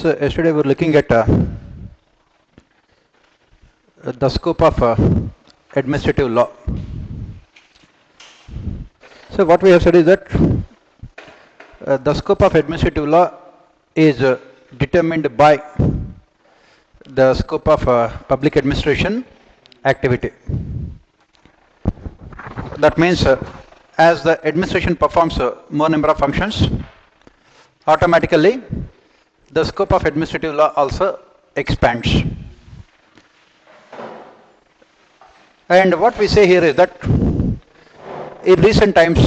So yesterday we were looking at the scope of administrative law. So what we have said is that the scope of administrative law is determined by the scope of public administration activity. That means as the administration performs more number of functions, automatically the scope of administrative law also expands. And what we say here is that in recent times,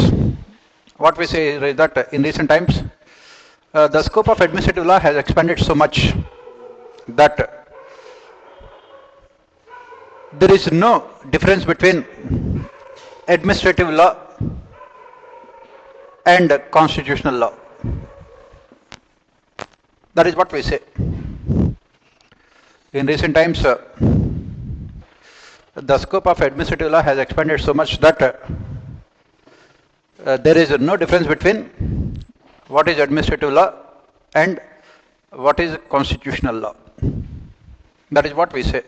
the scope of administrative law has expanded so much that there is no difference between administrative law and constitutional law. That is what we say. In recent times, the scope of administrative law has expanded so much that there is no difference between what is administrative law and what is constitutional law. That is what we say.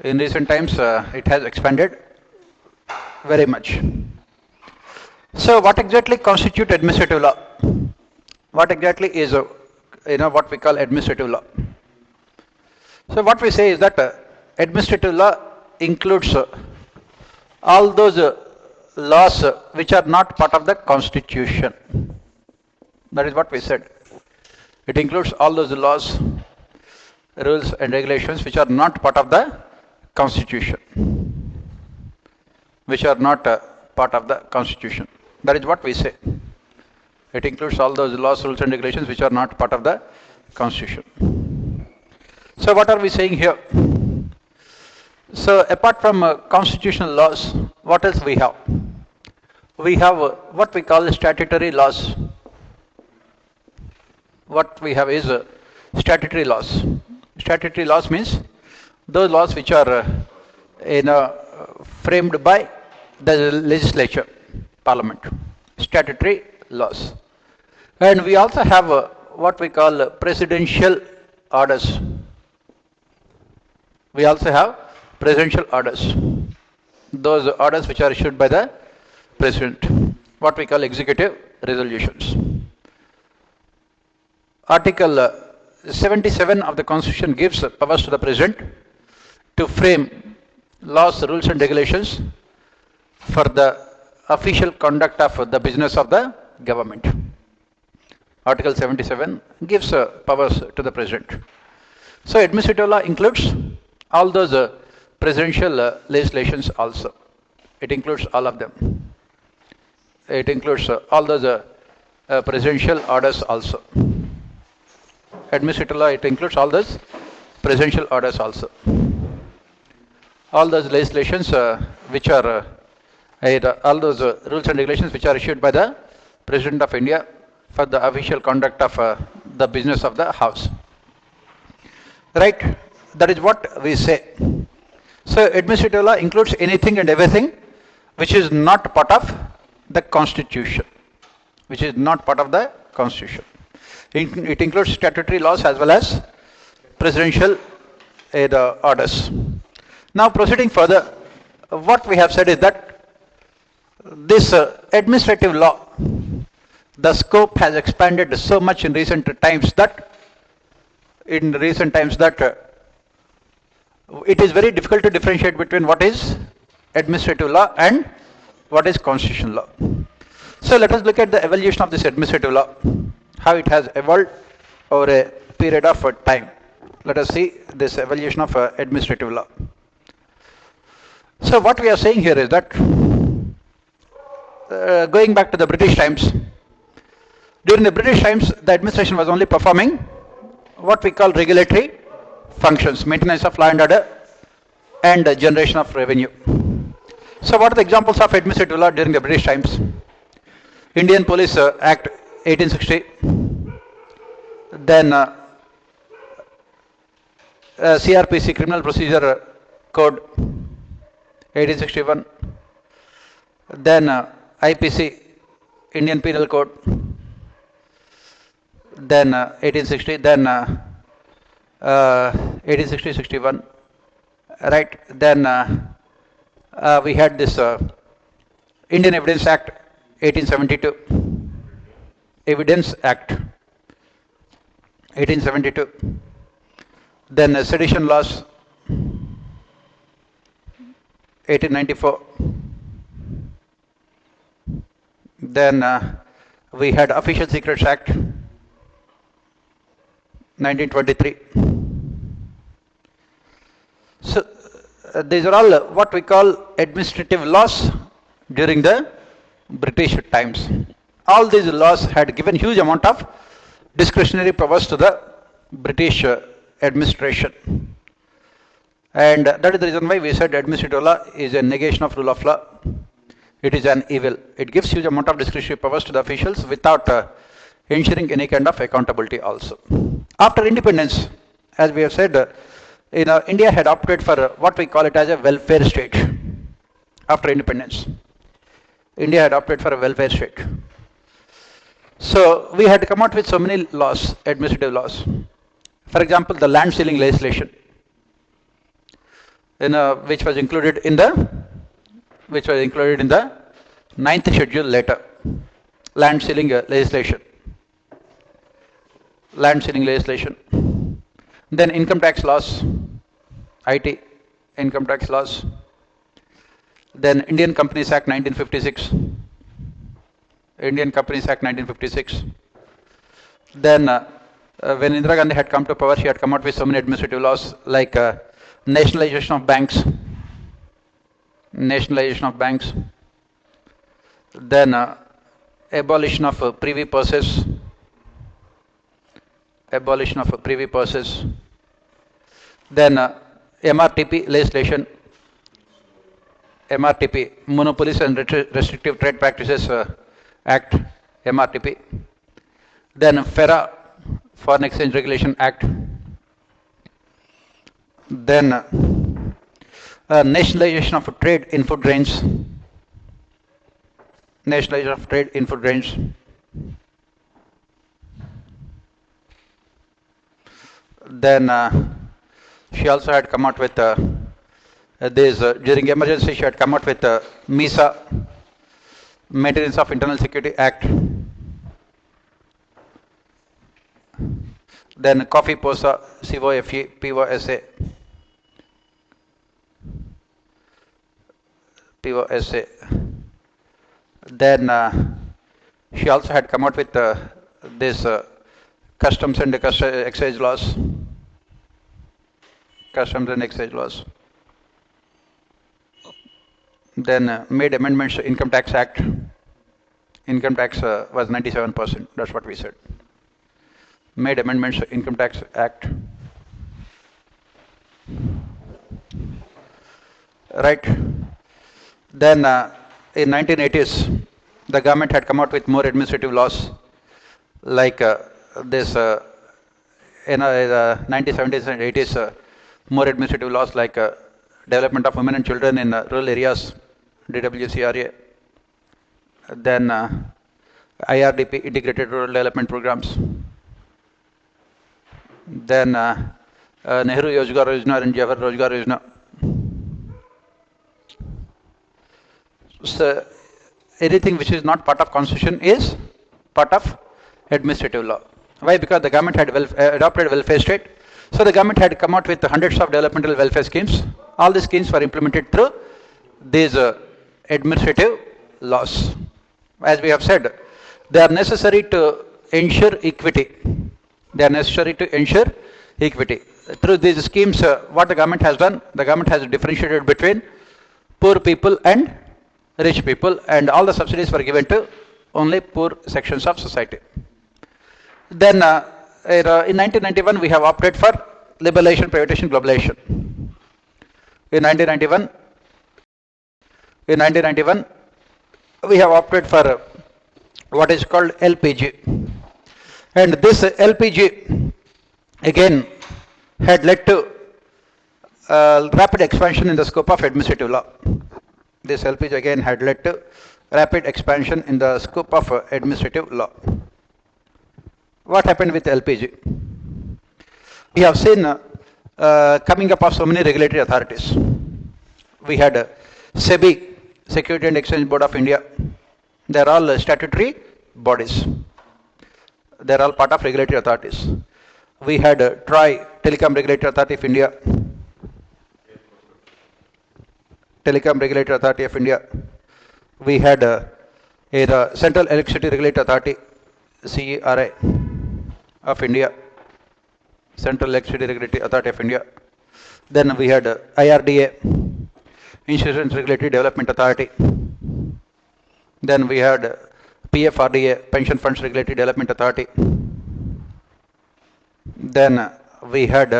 In recent times, it has expanded very much. So, what exactly constitutes administrative law? What exactly is, what we call administrative law? So, what we say is that administrative law includes all those laws which are not part of the constitution. That is what we said. It includes all those laws, rules and regulations which are not part of the constitution. Which are not part of the constitution. That is what we say. It includes all those laws, rules and regulations which are not part of the constitution. So what are we saying here? So apart from constitutional laws, what else we have? We have what we call statutory laws. What we have is statutory laws. Statutory laws means those laws which are framed by the legislature, parliament. Statutory laws. And we also have what we call presidential orders. We also have presidential orders. Those orders which are issued by the president, what we call executive resolutions. Article 77 of the Constitution gives powers to the president to frame laws, rules and regulations for the official conduct of the business of the government. Article 77 gives powers to the president. So administrative law includes all those presidential legislations also. It includes all of them. It includes all those presidential orders also. Administrative law, it includes all those presidential orders also. All those legislations which are all those rules and regulations which are issued by the President of India for the official conduct of the business of the house. Right? That is what we say. So administrative law includes anything and everything which is not part of the constitution. Which is not part of the constitution. It includes statutory laws as well as presidential orders. Now proceeding further, what we have said is that this administrative law, the scope has expanded so much in recent times that it is very difficult to differentiate between what is administrative law and what is constitutional law. So let us look at the evolution of this administrative law, how it has evolved over a period of time. Let us see this evolution of administrative law. So what we are saying here is that going back to the British times, during the British times the administration was only performing what we call regulatory functions, maintenance of law and order and generation of revenue. So what are the examples of administrative law during the British times? Indian Police Act 1860, then CRPC, Criminal Procedure Code 1861, then IPC, Indian Penal Code, then 1860, then 1860-61, right? Then we had this Indian Evidence Act 1872, Evidence Act 1872, then sedition laws 1894, then we had Official Secrets Act 1923. So these are all what we call administrative laws during the British times. All these laws had given huge amount of discretionary powers to the British administration. And that is the reason why we said administrative law is a negation of rule of law. It is an evil. It gives huge amount of discretionary powers to the officials without ensuring any kind of accountability also. After independence, as we have said, India had opted for what we call it as a welfare state. After independence, India had opted for a welfare state. So we had come out with so many laws, administrative laws. For example, the land ceiling legislation, which was included in the 9th schedule later. Land ceiling legislation. Land ceiling legislation. Then income tax laws, IT, income tax laws. Then Indian Companies Act 1956. Indian Companies Act 1956. Then when Indira Gandhi had come to power, she had come out with so many administrative laws like nationalization of banks. Nationalization of banks. Then abolition of privy purses. Abolition of privy purses. Then MRTP legislation. MRTP, Monopolies and Restrictive Trade Practices Act, MRTP. Then FERA, Foreign Exchange Regulation Act. Then nationalization of trade in food grains. Nationalization of trade in food grains. Then she also had come out with during emergency she had come out with MISA, Maintenance of Internal Security Act. Then Coffee POSA, COFE, POSA. POSA. Then she also had come out with this Customs and Excise laws. Customs and Excise laws. Then made amendments to Income Tax Act. Income tax was 97%. That's what we said. Made amendments to Income Tax Act. Right. Then in 1980s, the government had come out with more administrative laws like this in the 1970s and 80s, more administrative laws like development of women and children in rural areas, DWCRA. Then IRDP, Integrated Rural Development Programs. Then Nehru Yojgar Yojana and Jawahar Rojgar Yojana. So anything which is not part of constitution is part of administrative law. Why? Because the government had adopted welfare state. So the government had come out with hundreds of developmental welfare schemes. All the schemes were implemented through these administrative laws. As we have said, they are necessary to ensure equity. They are necessary to ensure equity. Through these schemes, what the government has done, the government has differentiated between poor people and rich people, and all the subsidies were given to only poor sections of society. Then in 1991, we have opted for liberalization, privatization, globalization. In 1991, we have opted for what is called LPG. And this LPG again had led to rapid expansion in the scope of administrative law. This LPG again had led to rapid expansion in the scope of administrative law. what happened with LPG? We have seen coming up of so many regulatory authorities. We had SEBI, Security and Exchange Board of India. They are all statutory bodies. They are all part of regulatory authorities. We had TRAI, Telecom Regulatory Authority of India. Telecom Regulatory Authority of India. We had the Central Electricity Regulatory Authority, CERA of India. Central Electricity Regulatory Authority of India. Then we had IRDA, Insurance Regulatory Development Authority. Then we had PFRDA, Pension Funds Regulatory Development Authority. Then we had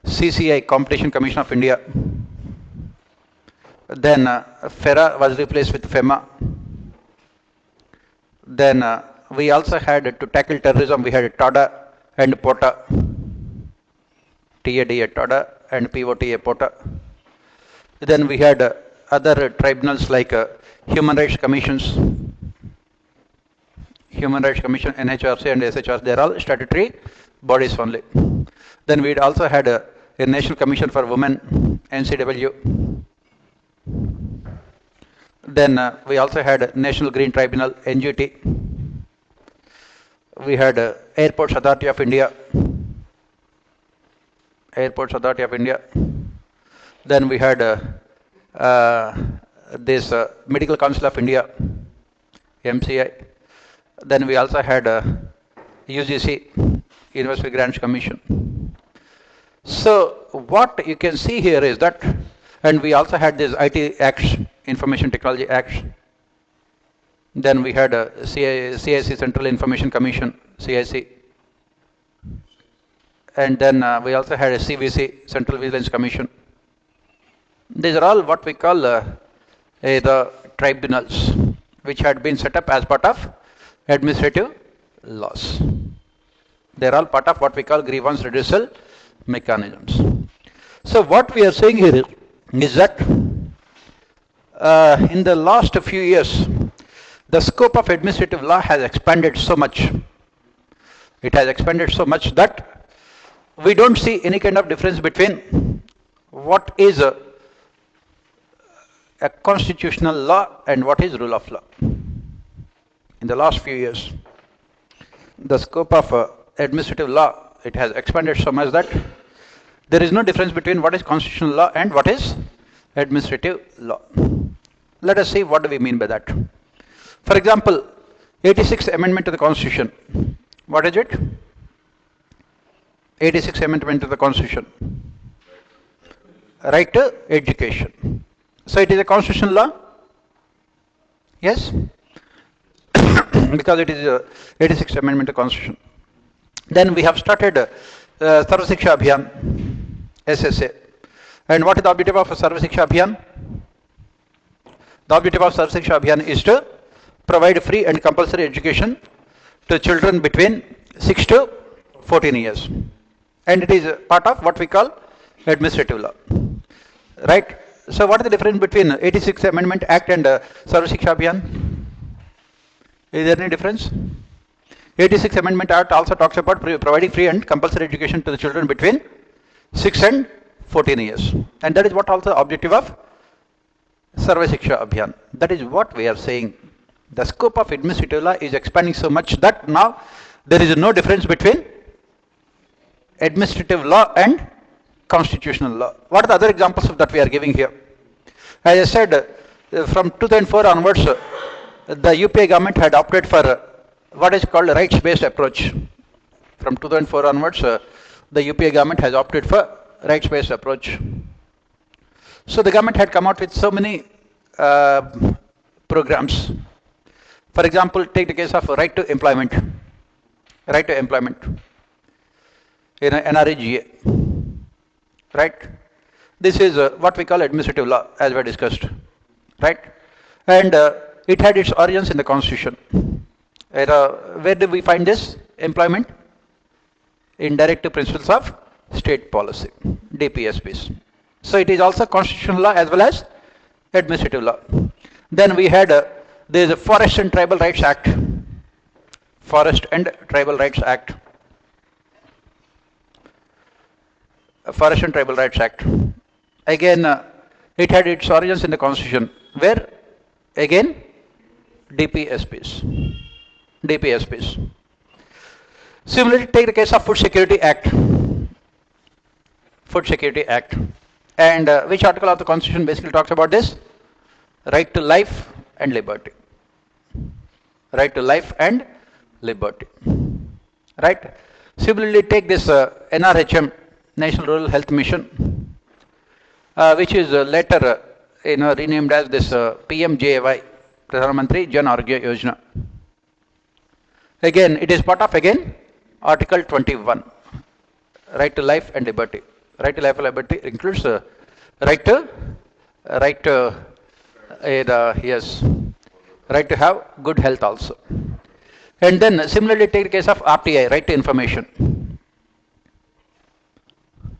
CCI, Competition Commission of India. Then FERA was replaced with FEMA. Then we also had, to tackle terrorism, we had TADA and POTA. TADA, TADA, and POTA, POTA. Then we had other tribunals like Human Rights Commissions, Human Rights Commission, NHRC and SHRC. They are all statutory bodies only. Then we also had a National Commission for Women, NCW. Then we also had National Green Tribunal, NGT. We had Airports Authority of India. Airports Authority of India. Then we had this Medical Council of India, MCI. Then we also had UGC, University Grants Commission. So what you can see here is that, and we also had this IT Acts, Information Technology Acts. Then we had CIC, Central Information Commission, CIC. And then we also had a CVC, Central Vigilance Commission. These are all what we call the tribunals, which had been set up as part of administrative laws. They are all part of what we call grievance redressal mechanisms. So what we are saying here is that in the last few years, the scope of administrative law has expanded so much. It has expanded so much that we don't see any kind of difference between what is a constitutional law and what is rule of law. In the last few years, the scope of administrative law, it has expanded so much that there is no difference between what is constitutional law and what is administrative law. Let us see what do we mean by that. For example, 86th Amendment to the Constitution. What is it? 86th Amendment to the Constitution. Right to education. So it is a constitutional law? Yes? Because it is a 86th Amendment to the Constitution. Then we have started Sarva Shiksha Abhiyan, SSA. And what is the objective of Sarva Shiksha Abhiyan? The objective of Sarva Shiksha Abhiyan is to provide free and compulsory education to children between 6 to 14 years. And it is part of what we call administrative law. Right? So what is the difference between 86th Amendment Act and Sarva Shiksha Abhiyan? Is there any difference? 86th Amendment Act also talks about providing free and compulsory education to the children between 6 and 14 years. And that is what also the objective of Sarva Shiksha Abhiyan. That is what we are saying. The scope of administrative law is expanding so much that now there is no difference between administrative law and constitutional law. What are the other examples of that we are giving here? As I said, from 2004 onwards, the UPA government had opted for what is called rights-based approach. From 2004 onwards, the UPA government has opted for rights-based approach. So the government had come out with so many programs. For example, take the case of right to employment. Right to employment. In NREGA. Right? This is what we call administrative law, as we discussed. Right? And it had its origins in the Constitution. Where do we find this employment? In Directive Principles of State Policy, DPSPs. So it is also constitutional law as well as administrative law. Then we had there is a Forest and Tribal Rights Act. Forest and Tribal Rights Act. Forest and Tribal Rights Act. Again, it had its origins in the Constitution, where again DPSPs. DPSPs. Similarly, take the case of Food Security Act. Food Security Act. And which article of the Constitution basically talks about this? Right to life and liberty. Right to life and liberty. Right? Similarly, take this NRHM, National Rural Health Mission, which is later renamed as this PMJAY, Pradhan Mantri Jan Arogya Yojana. Again, it is part of Article 21, right to life and liberty. Right to life and liberty includes right to have good health also. And then similarly take the case of RTI, right to information.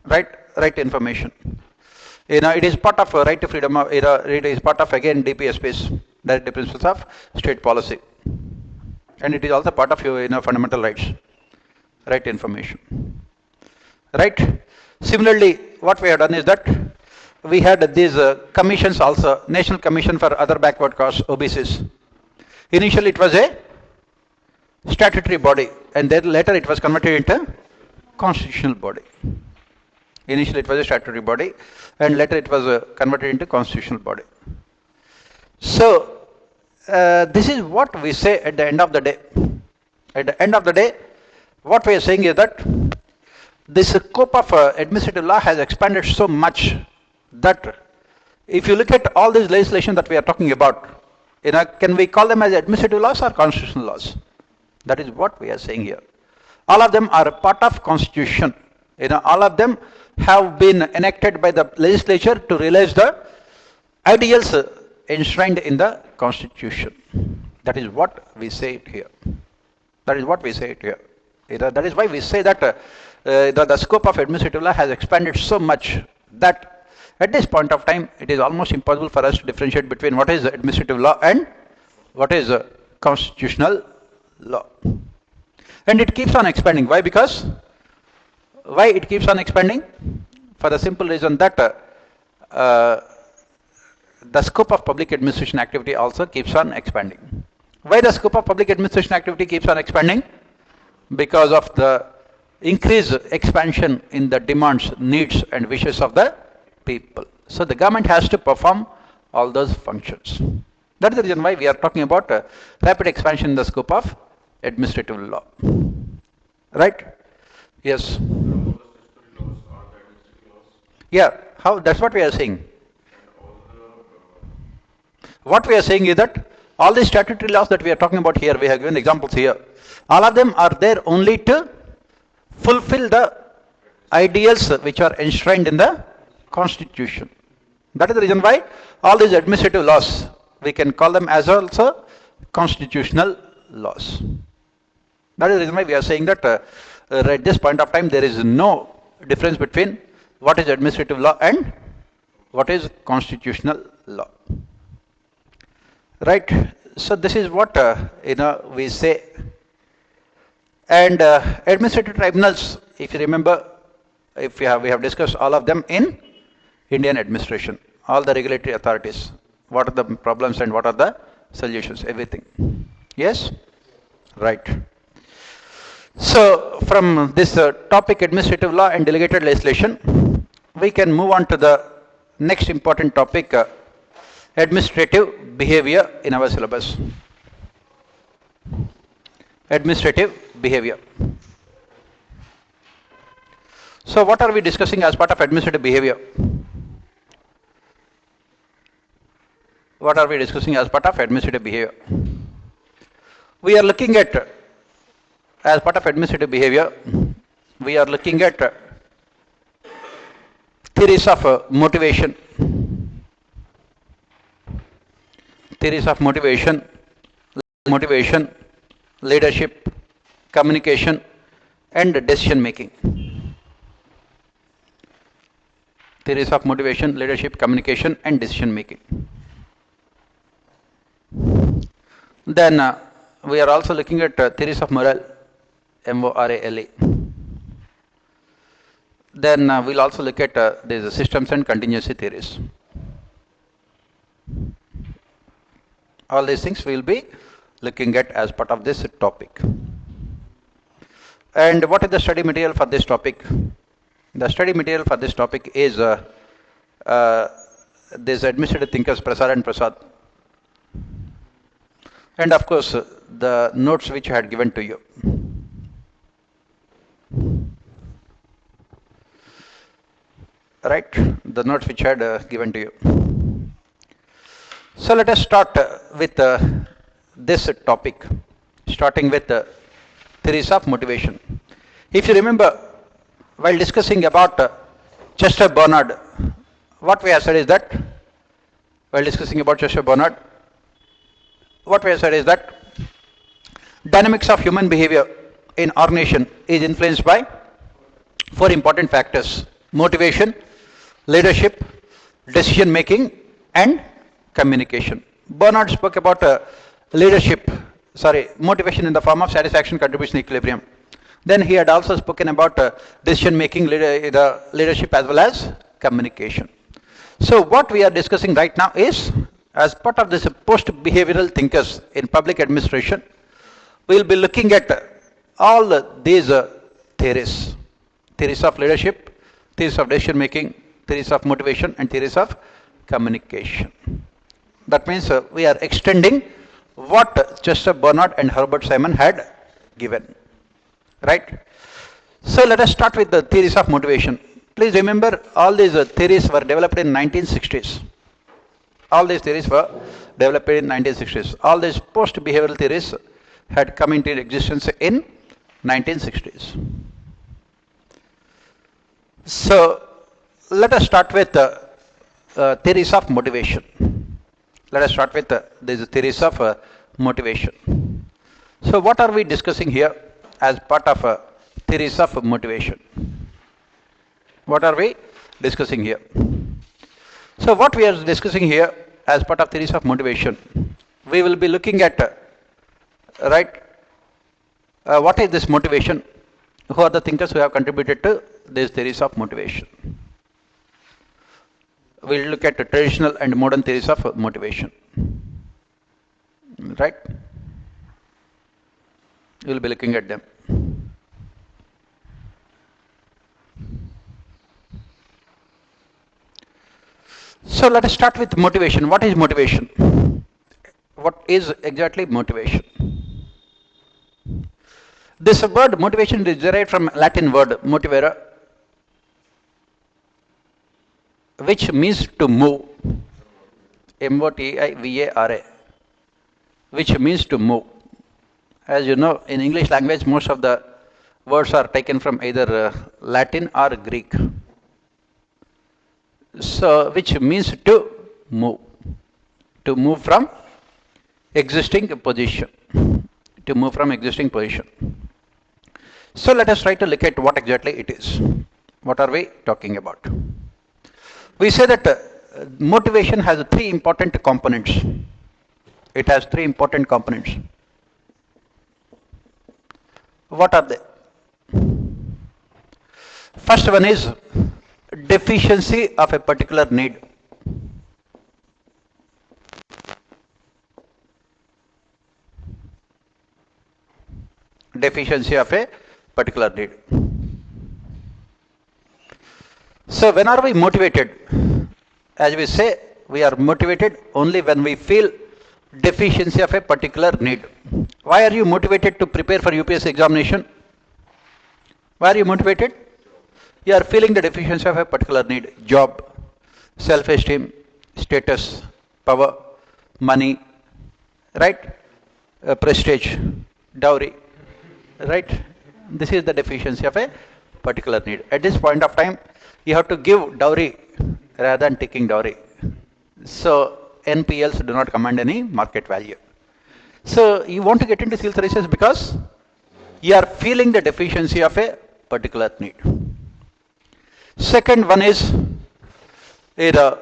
Right to information. It is part of right to freedom. It is part of DPSPs, Direct Principles of State Policy, and it is also part of your fundamental rights, right to information. Right. Similarly, what we have done is that we had these commissions also, National Commission for Other Backward Castes, OBCs. Initially, it was a statutory body, and then later it was converted into constitutional body. Initially it was a statutory body, and later it was converted into constitutional body. So this is what we say at the end of the day. At the end of the day, what we are saying is that this scope of administrative law has expanded so much that if you look at all these legislation that we are talking about, can we call them as administrative laws or constitutional laws? That is what we are saying here. All of them are a part of constitution. All of them have been enacted by the legislature to realize the ideals enshrined in the constitution. That is what we say it here. That is what we say it here. That is why we say that the scope of administrative law has expanded so much that at this point of time it is almost impossible for us to differentiate between what is administrative law and what is constitutional law. And it keeps on expanding. Why? Because why it keeps on expanding? For the simple reason that the scope of public administration activity also keeps on expanding. Why the scope of public administration activity keeps on expanding? Because of the increased expansion in the demands, needs and wishes of the people. So the government has to perform all those functions. That is the reason why we are talking about rapid expansion in the scope of administrative law. Right? Yes. Yeah, how? That's what we are saying. What we are saying is that all the statutory laws that we are talking about here, we have given examples here. All of them are there only to fulfill the ideals which are enshrined in the Constitution. That is the reason why all these administrative laws, we can call them as also constitutional laws. That is the reason why we are saying that at this point of time there is no difference between what is administrative law and what is constitutional law. Right? So this is what we say. And administrative tribunals, if you remember, we have discussed all of them in Indian administration, all the regulatory authorities, what are the problems and what are the solutions, everything. Yes? Right. So from this topic, administrative law and delegated legislation, we can move on to the next important topic, administrative behavior in our syllabus. Administrative behavior. So what are we discussing as part of administrative behavior? What are we discussing as part of administrative behavior? We are looking at, as part of administrative behavior, we are looking at theories of motivation. Theories of motivation, leadership, communication, and decision making. Theories of motivation, leadership, communication, and decision making. Then we are also looking at theories of morale, MORALE. Then we'll also look at these systems and contingency theories. All these things we'll be looking at as part of this topic. And what is the study material for this topic? The study material for this topic is these administrative thinkers Prasad and Prasad, and of course the notes which I had given to you. Right, the notes which I had given to you. So let us start with this topic, starting with theories of motivation. If you remember, while discussing about Chester Bernard, what we have said is that, while discussing about Chester Bernard, what we have said is that dynamics of human behavior in organization is influenced by four important factors: motivation, leadership, decision making, and communication. Bernard spoke about motivation in the form of satisfaction, contribution, equilibrium. Then he had also spoken about decision making, the leadership, as well as communication. So what we are discussing right now is, as part of this post-behavioral thinkers in public administration, we will be looking at all these theories: theories of leadership, theories of decision making, theories of motivation, and theories of communication. That means we are extending what Chester Bernard and Herbert Simon had given. Right? So let us start with the theories of motivation. Please remember, all these theories were developed in 1960s. All these theories were developed in 1960s. All these post-behavioral theories had come into existence in 1960s. So let us start with theories of motivation. Let us start with these theories of motivation. So what are we discussing here as part of theories of motivation? What are we discussing here? So what we are discussing here as part of theories of motivation, we will be looking at what is this motivation? Who are the thinkers who have contributed to these theories of motivation? We will look at the traditional and modern theories of motivation. Right? We will be looking at them. So let us start with motivation. What is motivation? What is exactly motivation? This word motivation is derived from Latin word motivare, which means to move. M-O-T-I-V-A-R-A, which means to move. As you know, in English language, most of the words are taken from either Latin or Greek. So, which means to move from existing position, to move from existing position. So, let us try to look at what exactly it is. What are we talking about? We say that motivation has three important components. It has three important components. What are they? First one is deficiency of a particular need. Deficiency of a particular need. So when are we motivated? As we say, we are motivated only when we feel deficiency of a particular need. Why are you motivated to prepare for UPSC examination? Why are you motivated? You are feeling the deficiency of a particular need: job, self-esteem, status, power, money, right? Prestige, dowry, right? This is the deficiency of a particular need. At this point of time, you have to give dowry rather than taking dowry. So NPLs do not command any market value. So you want to get into civil services because you are feeling the deficiency of a particular need. Second one is the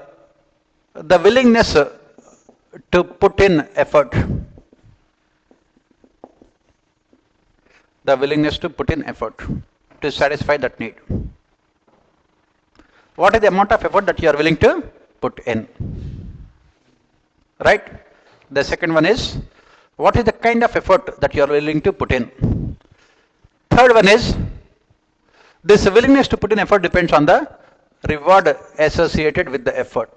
willingness to put in effort. The willingness to put in effort to satisfy that need. What is the amount of effort that you are willing to put in? Right? The second one is, what is the kind of effort that you are willing to put in? Third one is, this willingness to put in effort depends on the reward associated with the effort.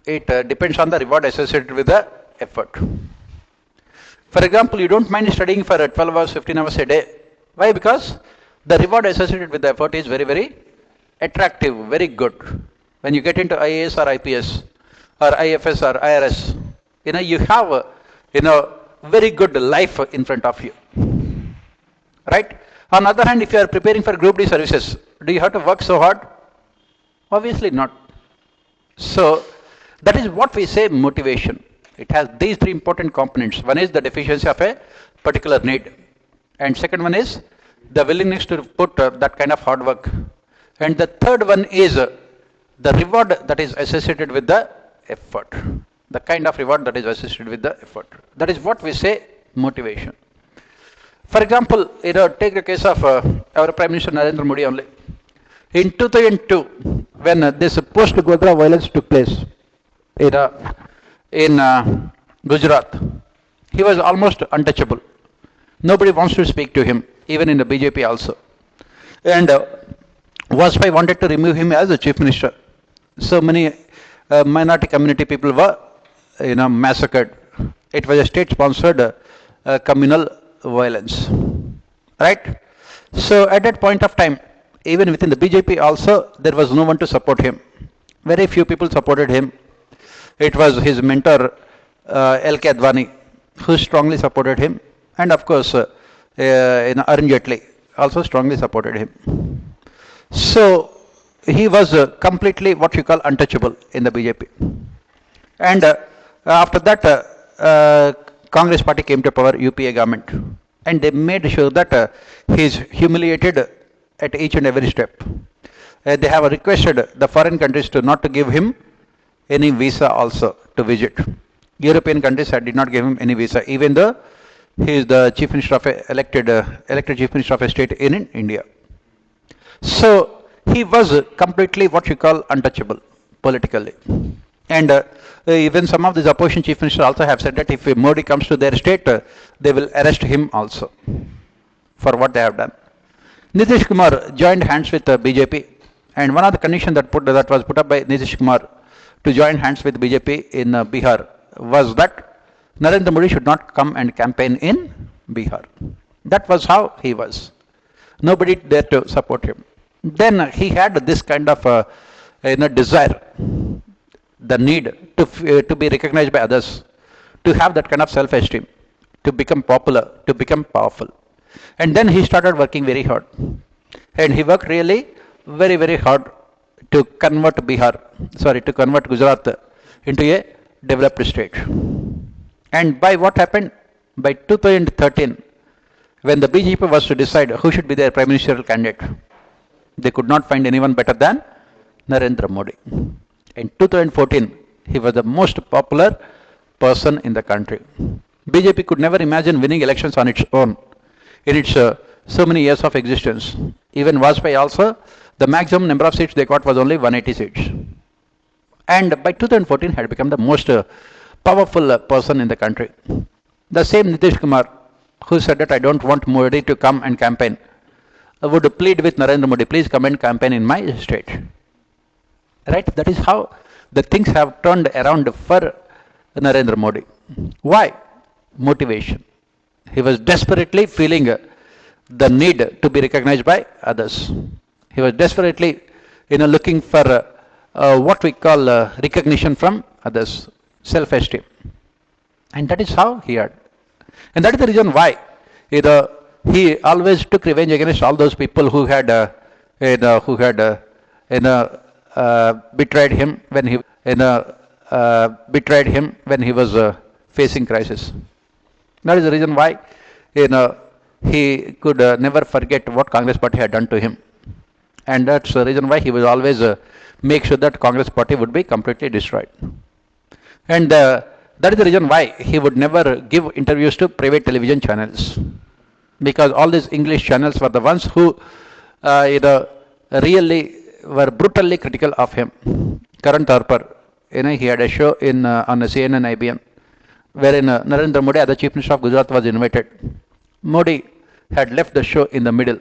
It depends on the reward associated with the effort. For example, you don't mind studying for 12 hours, 15 hours a day. Why? Because the reward associated with the effort is very, very attractive, very good. When you get into IAS or IPS or IFS or IRS, you have, very good life in front of you. Right? On the other hand, if you are preparing for Group D services, do you have to work so hard? Obviously not. So, that is what we say motivation. It has these three important components. One is the deficiency of a particular need. And second one is the willingness to put that kind of hard work. And the third one is the reward that is associated with the effort. The kind of reward that is associated with the effort. That is what we say motivation. For example, take the case of our Prime Minister Narendra Modi only. In 2002, when this post-Godhra violence took place in Gujarat, he was almost untouchable. Nobody wants to speak to him, even in the BJP also. And Vajpayee wanted to remove him as the chief minister. So many minority community people were, massacred. It was a state-sponsored communal violence. Right? So at that point of time, even within the BJP also, there was no one to support him. Very few people supported him. It was his mentor, L.K. Advani, who strongly supported him. And of course, Arun Jaitley also strongly supported him. So, he was completely what you call untouchable in the BJP. And after that, Congress party came to power, UPA government. And they made sure that he is humiliated at each and every step. They have requested the foreign countries to not to give him any visa also to visit. European countries did not give him any visa, even though he is the chief minister of elected chief minister of a state in India. So he was completely what you call untouchable politically. And even some of these opposition chief ministers also have said that if Modi comes to their state, they will arrest him also for what they have done. Nitish Kumar joined hands with BJP, and one of the conditions that was put up by Nitish Kumar to join hands with BJP in Bihar was that Narendra Modi should not come and campaign in Bihar. That was how he was. Nobody dared to support him. Then he had this kind of desire, the need to be recognized by others, to have that kind of self-esteem, to become popular, to become powerful. And then he started working very hard. And he worked really very, very hard to convert Gujarat into a developed state. And by what happened? By 2013, when the BJP was to decide who should be their prime ministerial candidate, they could not find anyone better than Narendra Modi. In 2014, he was the most popular person in the country. BJP could never imagine winning elections on its own in its so many years of existence. Even Vajpayee also, the maximum number of seats they got was only 180 seats. And by 2014 had become the most powerful person in the country. The same Nitish Kumar, who said that I don't want Modi to come and campaign, would plead with Narendra Modi, please come and campaign in my state. Right? That is how the things have turned around for Narendra Modi. Why? Motivation. He was desperately feeling the need to be recognized by others. He was desperately, looking for what we call recognition from others, self-esteem. And that is how he had. And that is the reason why he always took revenge against all those people who had betrayed him when he was facing crisis. That is the reason why he could never forget what Congress party had done to him. And that's the reason why he would always make sure that Congress party would be completely destroyed. And the That is the reason why he would never give interviews to private television channels. Because all these English channels were the ones who really were brutally critical of him. Karan Tharpar, he had a show on a CNN IBM, wherein Narendra Modi, as the Chief Minister of Gujarat, was invited. Modi had left the show in the middle.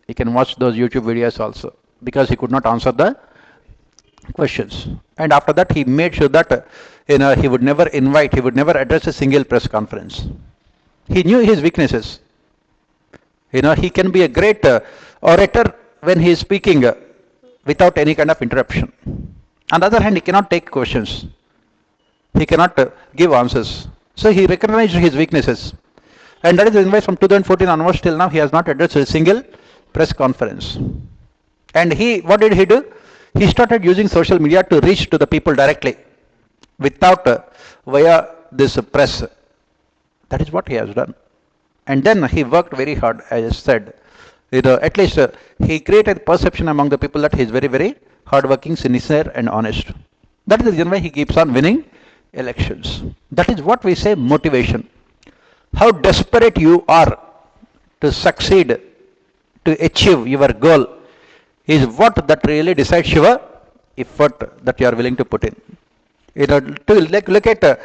You can watch those YouTube videos also, because he could not answer the questions. And after that, he made sure that he would never invite, he would never address a single press conference. He knew his weaknesses. He can be a great orator when he is speaking without any kind of interruption. On the other hand, he cannot take questions. He cannot give answers. So he recognized his weaknesses. And that is the reason why from 2014 onwards till now, he has not addressed a single press conference. And what did he do? He started using social media to reach to the people directly, without via this press. That is what he has done. And then he worked very hard, as I said. At least he created perception among the people that he is very, very hardworking, sincere, and honest. That is the reason why he keeps on winning elections. That is what we say motivation. How desperate you are to succeed, to achieve your goal, is what that really decides your effort that you are willing to put in. To look at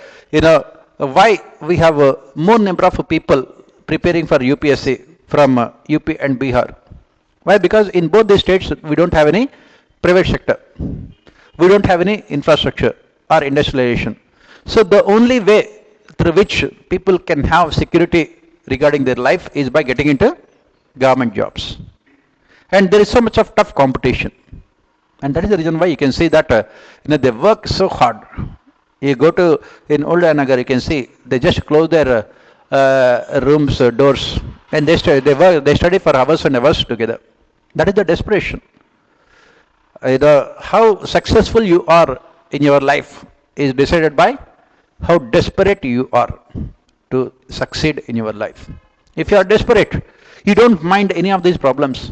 why we have more number of people preparing for UPSC from UP and Bihar. Why? Because in both these states we don't have any private sector. We don't have any infrastructure or industrialization. So the only way through which people can have security regarding their life is by getting into government jobs. And there is so much of tough competition. And that is the reason why you can see that they work so hard. You go to in Old Nagar, you can see they just close their rooms, doors, and they study for hours and hours together. That is the desperation. How successful you are in your life is decided by how desperate you are to succeed in your life. If you are desperate, you don't mind any of these problems.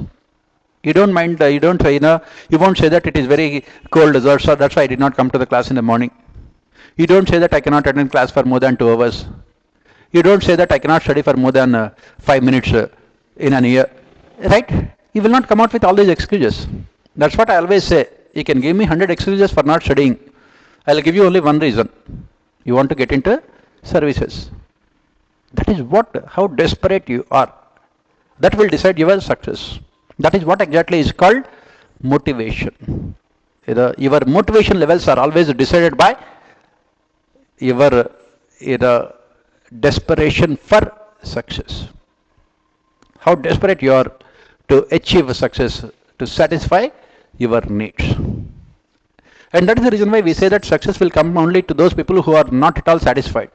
You don't mind, you won't say that it is very cold, so that's why I did not come to the class in the morning. You don't say that I cannot attend class for more than 2 hours. You don't say that I cannot study for more than 5 minutes in an year. Right? You will not come out with all these excuses. That's what I always say. You can give me 100 excuses for not studying. I'll give you only one reason. You want to get into services. That is how desperate you are. That will decide your success. That is what exactly is called motivation. Your motivation levels are always decided by your desperation for success. How desperate you are to achieve success, to satisfy your needs. And that is the reason why we say that success will come only to those people who are not at all satisfied.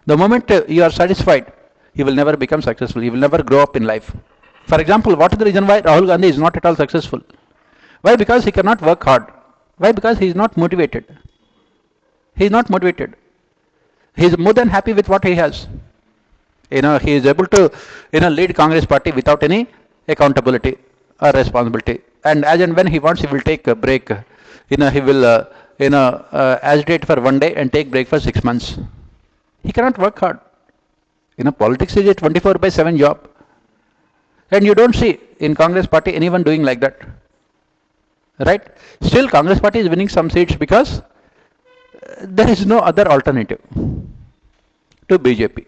The moment you are satisfied, you will never become successful. You will never grow up in life. For example, what is the reason why Rahul Gandhi is not at all successful? Why? Because he cannot work hard. Why? Because he is not motivated. He is not motivated. He is more than happy with what he has. He is able to lead Congress party without any accountability or responsibility. And as and when he wants, he will take a break. He will agitate for 1 day and take break for 6 months. He cannot work hard. Politics is a 24/7 job. And you don't see in Congress party anyone doing like that. Right? Still Congress party is winning some seats because there is no other alternative to BJP.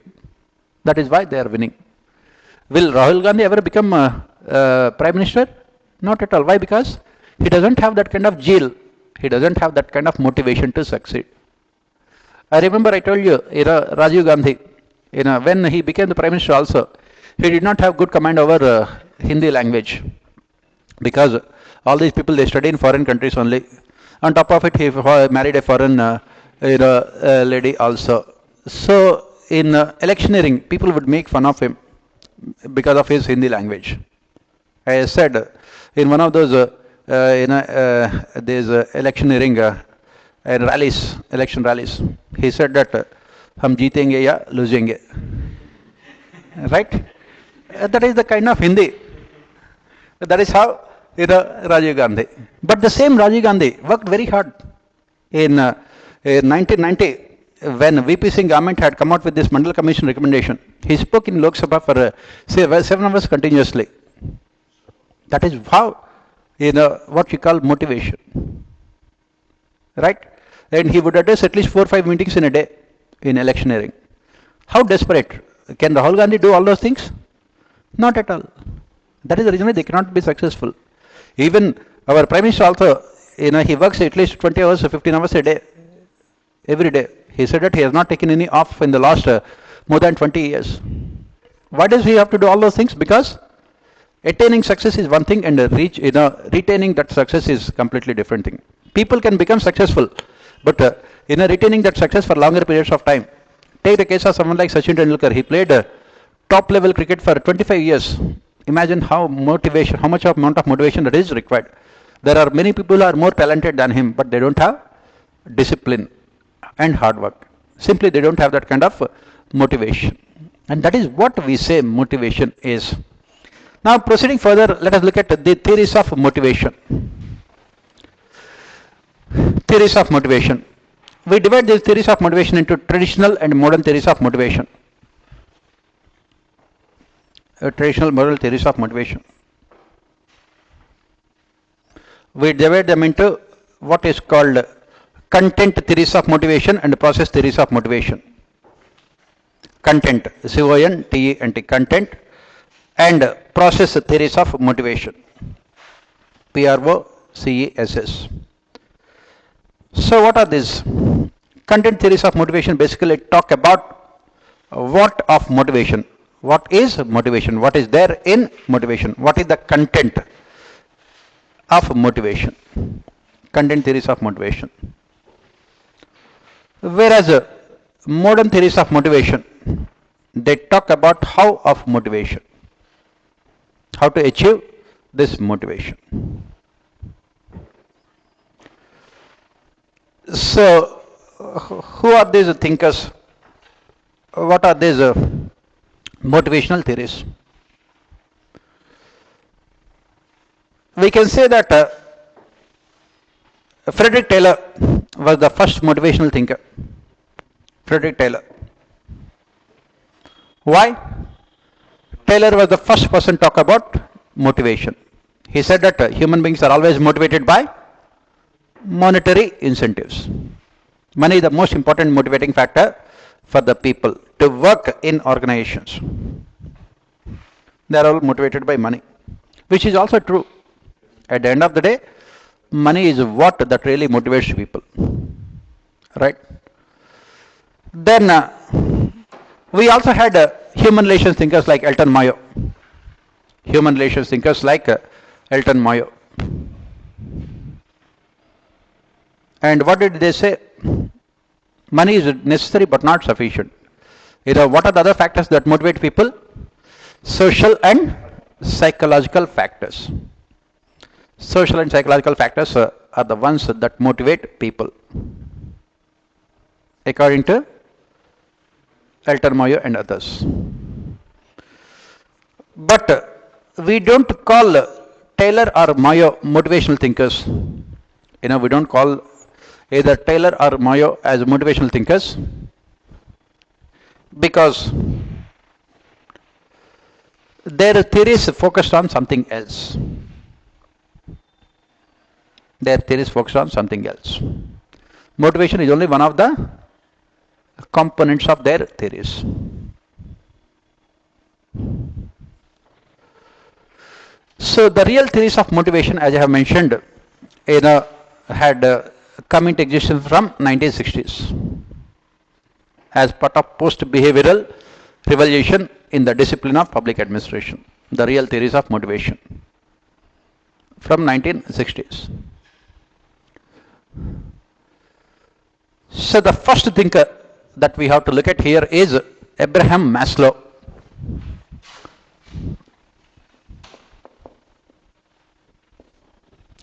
That is why they are winning. Will Rahul Gandhi ever become Prime Minister? Not at all. Why? Because he doesn't have that kind of zeal. He doesn't have that kind of motivation to succeed. I remember I told you, Rajiv Gandhi, when he became the Prime Minister also, he did not have good command over Hindi language. Because all these people, they study in foreign countries only. On top of it, he married a foreign lady also. So in electioneering, people would make fun of him because of his Hindi language. I said in one of those electioneering election rallies, he said that hum jeetenge ya losenge. Right? That is the kind of Hindi. That is how Rajiv Gandhi. But the same Rajiv Gandhi worked very hard. In 1990, when VP Singh government had come out with this Mandal Commission recommendation, he spoke in Lok Sabha for 7 hours continuously. That is how, what we call motivation. Right? And he would address at least 4 or 5 meetings in a day in electioneering. How desperate? Can Rahul Gandhi do all those things? Not at all. That is the reason why they cannot be successful. Even our Prime Minister also, he works at least 20 hours or 15 hours a day, every day. He said that he has not taken any off in the last more than 20 years. Why does he have to do all those things? Because attaining success is one thing and retaining that success is completely different thing. People can become successful, but retaining that success for longer periods of time. Take the case of someone like Sachin Tendulkar. He played top level cricket for 25 years. Imagine how much amount of motivation that is required. There are many people who are more talented than him, but they don't have discipline and hard work. Simply they don't have that kind of motivation. And that is what we say motivation is. Now proceeding further, let us look at the theories of motivation. Theories of motivation. We divide these theories of motivation into traditional and modern theories of motivation. Traditional moral theories of motivation. We divide them into what is called content theories of motivation and process theories of motivation. Content, C-O-N-T-E-N-T, content, and process theories of motivation, P-R-O-C-E-S-S. So what are these? Content theories of motivation basically talk about what of motivation. What is motivation? What is there in motivation? What is the content of motivation? Content theories of motivation. Whereas modern theories of motivation, they talk about how of motivation. How to achieve this motivation. So, who are these thinkers? What are these motivational theories? We can say that Frederick Taylor was the first motivational thinker. Frederick Taylor. Why? Taylor was the first person to talk about motivation. He said that human beings are always motivated by monetary incentives. Money is the most important motivating factor for the people to work in organizations. They are all motivated by money, which is also true. At the end of the day, money is what that really motivates people. Right? Then we also had human relations thinkers like Elton Mayo. Human relations thinkers like Elton Mayo. And what did they say? Money is necessary but not sufficient. What are the other factors that motivate people? Social and psychological factors. Social and psychological factors are the ones that motivate people, according to Elton Mayo and others. But we don't call Taylor or Mayo motivational thinkers. We don't call either Taylor or Mayo as motivational thinkers because their theories focused on something else. Their theories focused on something else. Motivation is only one of the components of their theories. So the real theories of motivation, as I have mentioned, had come into existence from 1960s as part of post-behavioral revolution in the discipline of public administration. The real theories of motivation from 1960s. So the first thinker that we have to look at here is Abraham Maslow.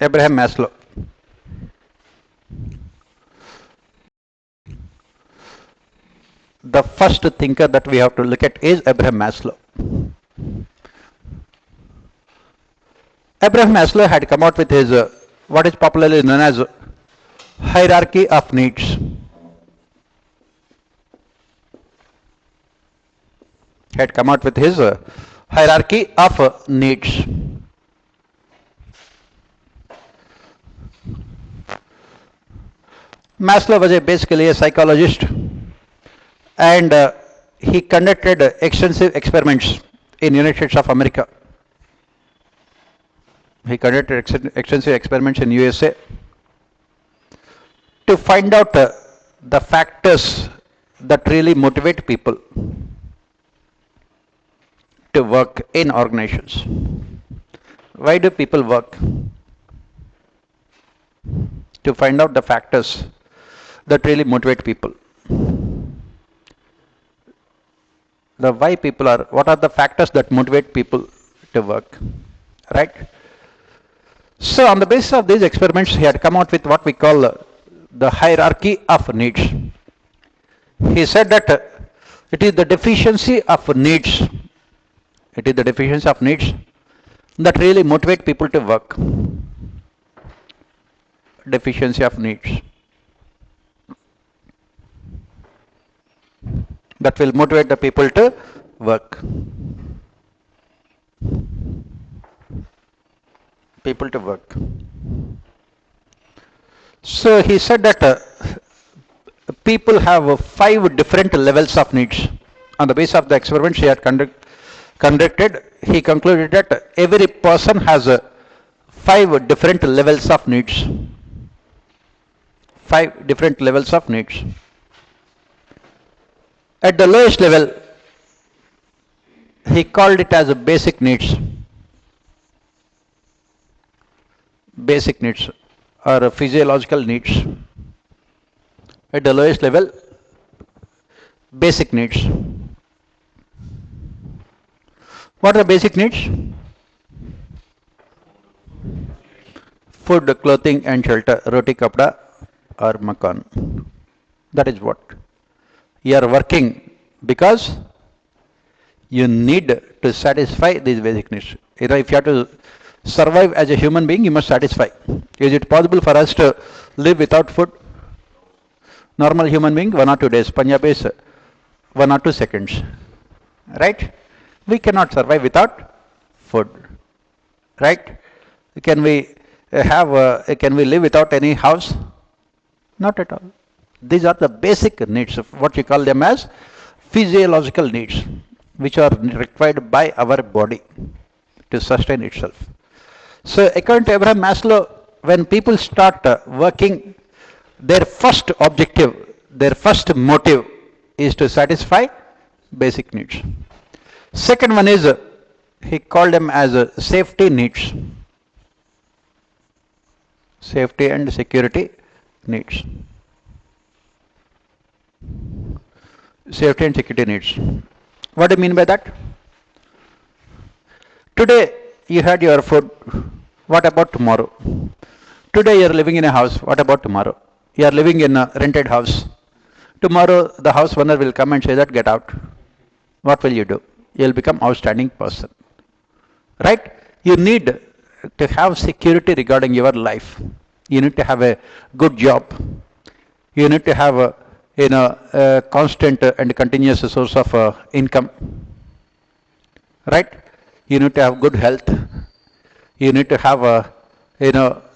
Abraham Maslow. The first thinker that we have to look at is Abraham Maslow. Abraham Maslow had come out with his what is popularly known as hierarchy of needs. had come out with his hierarchy of needs. Maslow was basically a psychologist, and he conducted extensive experiments in United States of America. He conducted extensive experiments in USA to find out the factors that really motivate people to work in organizations. Why do people work? To find out the factors that really motivate people. What are the factors that motivate people to work, right? So on the basis of these experiments, he had come out with what we call the hierarchy of needs. He said that it is the deficiency of needs. It is the deficiency of needs that really motivate people to work. Deficiency of needs that will motivate the people to work. People to work. So he said that people have 5 different levels of needs. On the basis of the experiments he had conducted, he concluded that every person has 5 different levels of needs. 5 different levels of needs. At the lowest level, he called it as basic needs. Basic needs or physiological needs. At the lowest level, basic needs. What are the basic needs? Food, clothing and shelter, roti kapda or makan. That is what. You are working because you need to satisfy these basic needs. If you have to survive as a human being, you must satisfy. Is it possible for us to live without food? Normal human being, 1 or 2 days. Punjab is 1 or 2 seconds. Right? We cannot survive without food. Right? Can we live without any house? Not at all. These are the basic needs, of what you call them as physiological needs, which are required by our body to sustain itself. So according to Abraham Maslow, when people start working, their first objective, their first motive is to satisfy basic needs. Second one is, he called them as safety needs. Safety and security needs. Safety and security needs. What do you mean by that? Today you had your food. What about tomorrow? Today you are living in a house. What about tomorrow? You are living in a rented house. Tomorrow the house owner will come and say that get out. What will you do? You will become outstanding person. Right? You need to have security regarding your life. You need to have a good job. You need to have a constant and continuous source of income. Right? You need to have good health. You need to have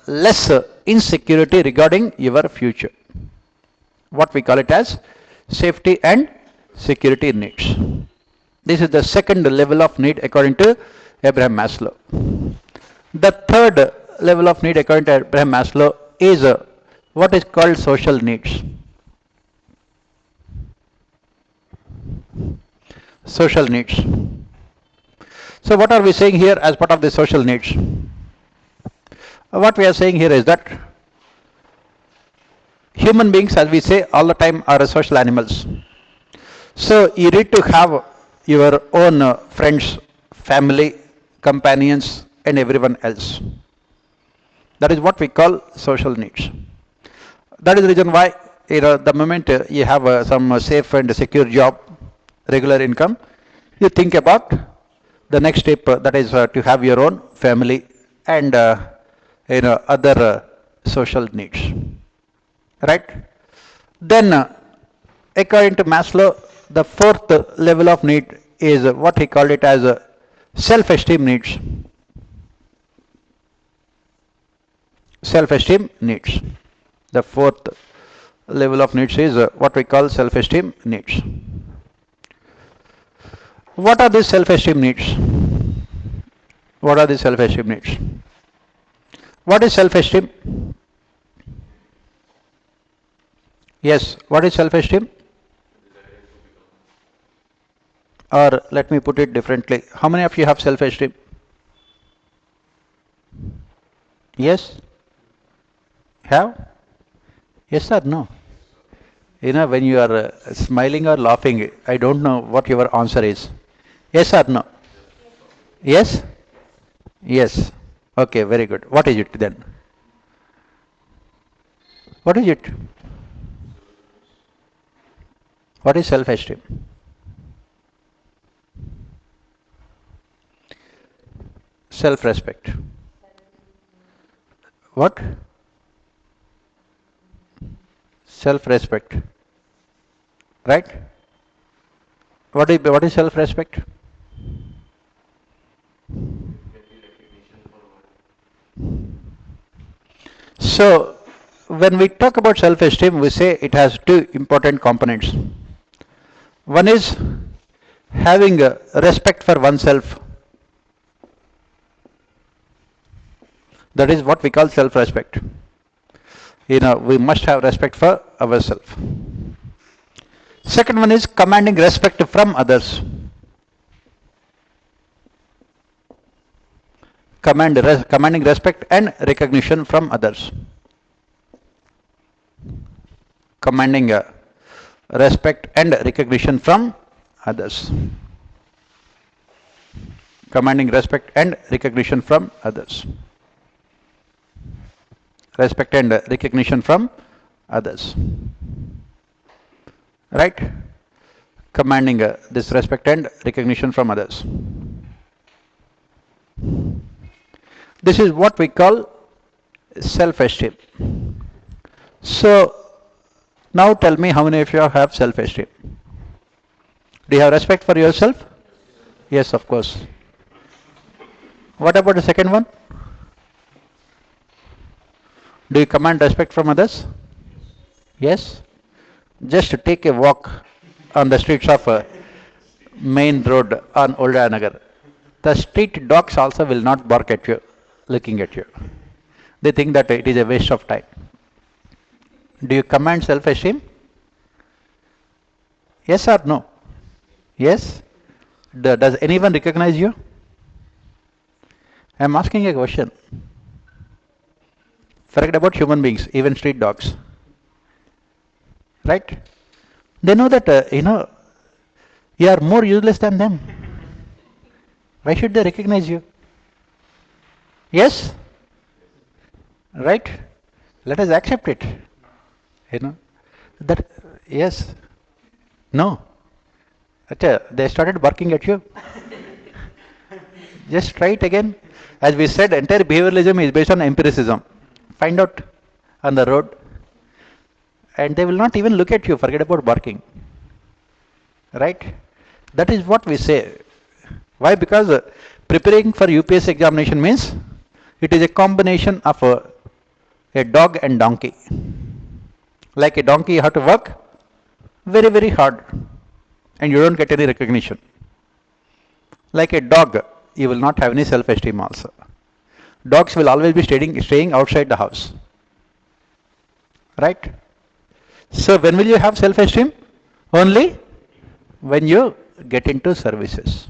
less insecurity regarding your future. What we call it as safety and security needs. This is the second level of need according to Abraham Maslow. The third level of need according to Abraham Maslow is what is called social needs. Social needs. So what are we saying here as part of the social needs? What we are saying here is that human beings, as we say all the time, are social animals. So you need to have your own friends, family, companions and everyone else. That is what we call social needs. That is the reason why the moment you have some safe and secure job, regular income, you think about the next step, that is to have your own family and other social needs. Right? Then according to Maslow, the fourth level of need is what he called it as self-esteem needs. Self-esteem needs. The fourth level of needs is what we call self-esteem needs. What are these self-esteem needs? What are the self-esteem needs? What is self-esteem? Yes, what is self-esteem? Or let me put it differently. How many of you have self-esteem? Yes? Have? Yes or no? You know, when you are smiling or laughing, I don't know what your answer is. Yes or no? Yes? Yes. Okay, very good. What is it then? What is it? What is self-esteem? Self-respect. What? Self-respect. Right? What is self-respect? So, when we talk about self-esteem, we say it has two important components. One is having respect for oneself. That is what we call self-respect. You know, we must have respect for ourselves. Second one is commanding respect from others. Commanding respect and recognition from others. Commanding respect and recognition from others. Commanding respect and recognition from others. Respect and recognition from others. Right? Commanding this respect and recognition from others. This is what we call self-esteem. So, now tell me how many of you have self-esteem? Do you have respect for yourself? Yes, of course. What about the second one? Do you command respect from others? Yes. Just take a walk on the streets of main road on Old Nagar. The street dogs also will not bark at you, looking at you. They think that it is a waste of time. Do you command self-esteem? Yes or no? Yes? Does anyone recognize you? I am asking a question. Forget about human beings, even street dogs. Right? They know that, you are more useless than them. Why should they recognize you? Yes? Right? Let us accept it. That, yes. No. They started barking at you. Just try it again. As we said, entire behavioralism is based on empiricism. Find out on the road. And they will not even look at you, forget about barking. Right? That is what we say. Why? Because preparing for UPS examination means it is a combination of a dog and donkey. Like a donkey, you have to work very, very hard and you don't get any recognition. Like a dog, you will not have any self-esteem also. Dogs will always be staying outside the house. Right? So when will you have self-esteem? Only when you get into services.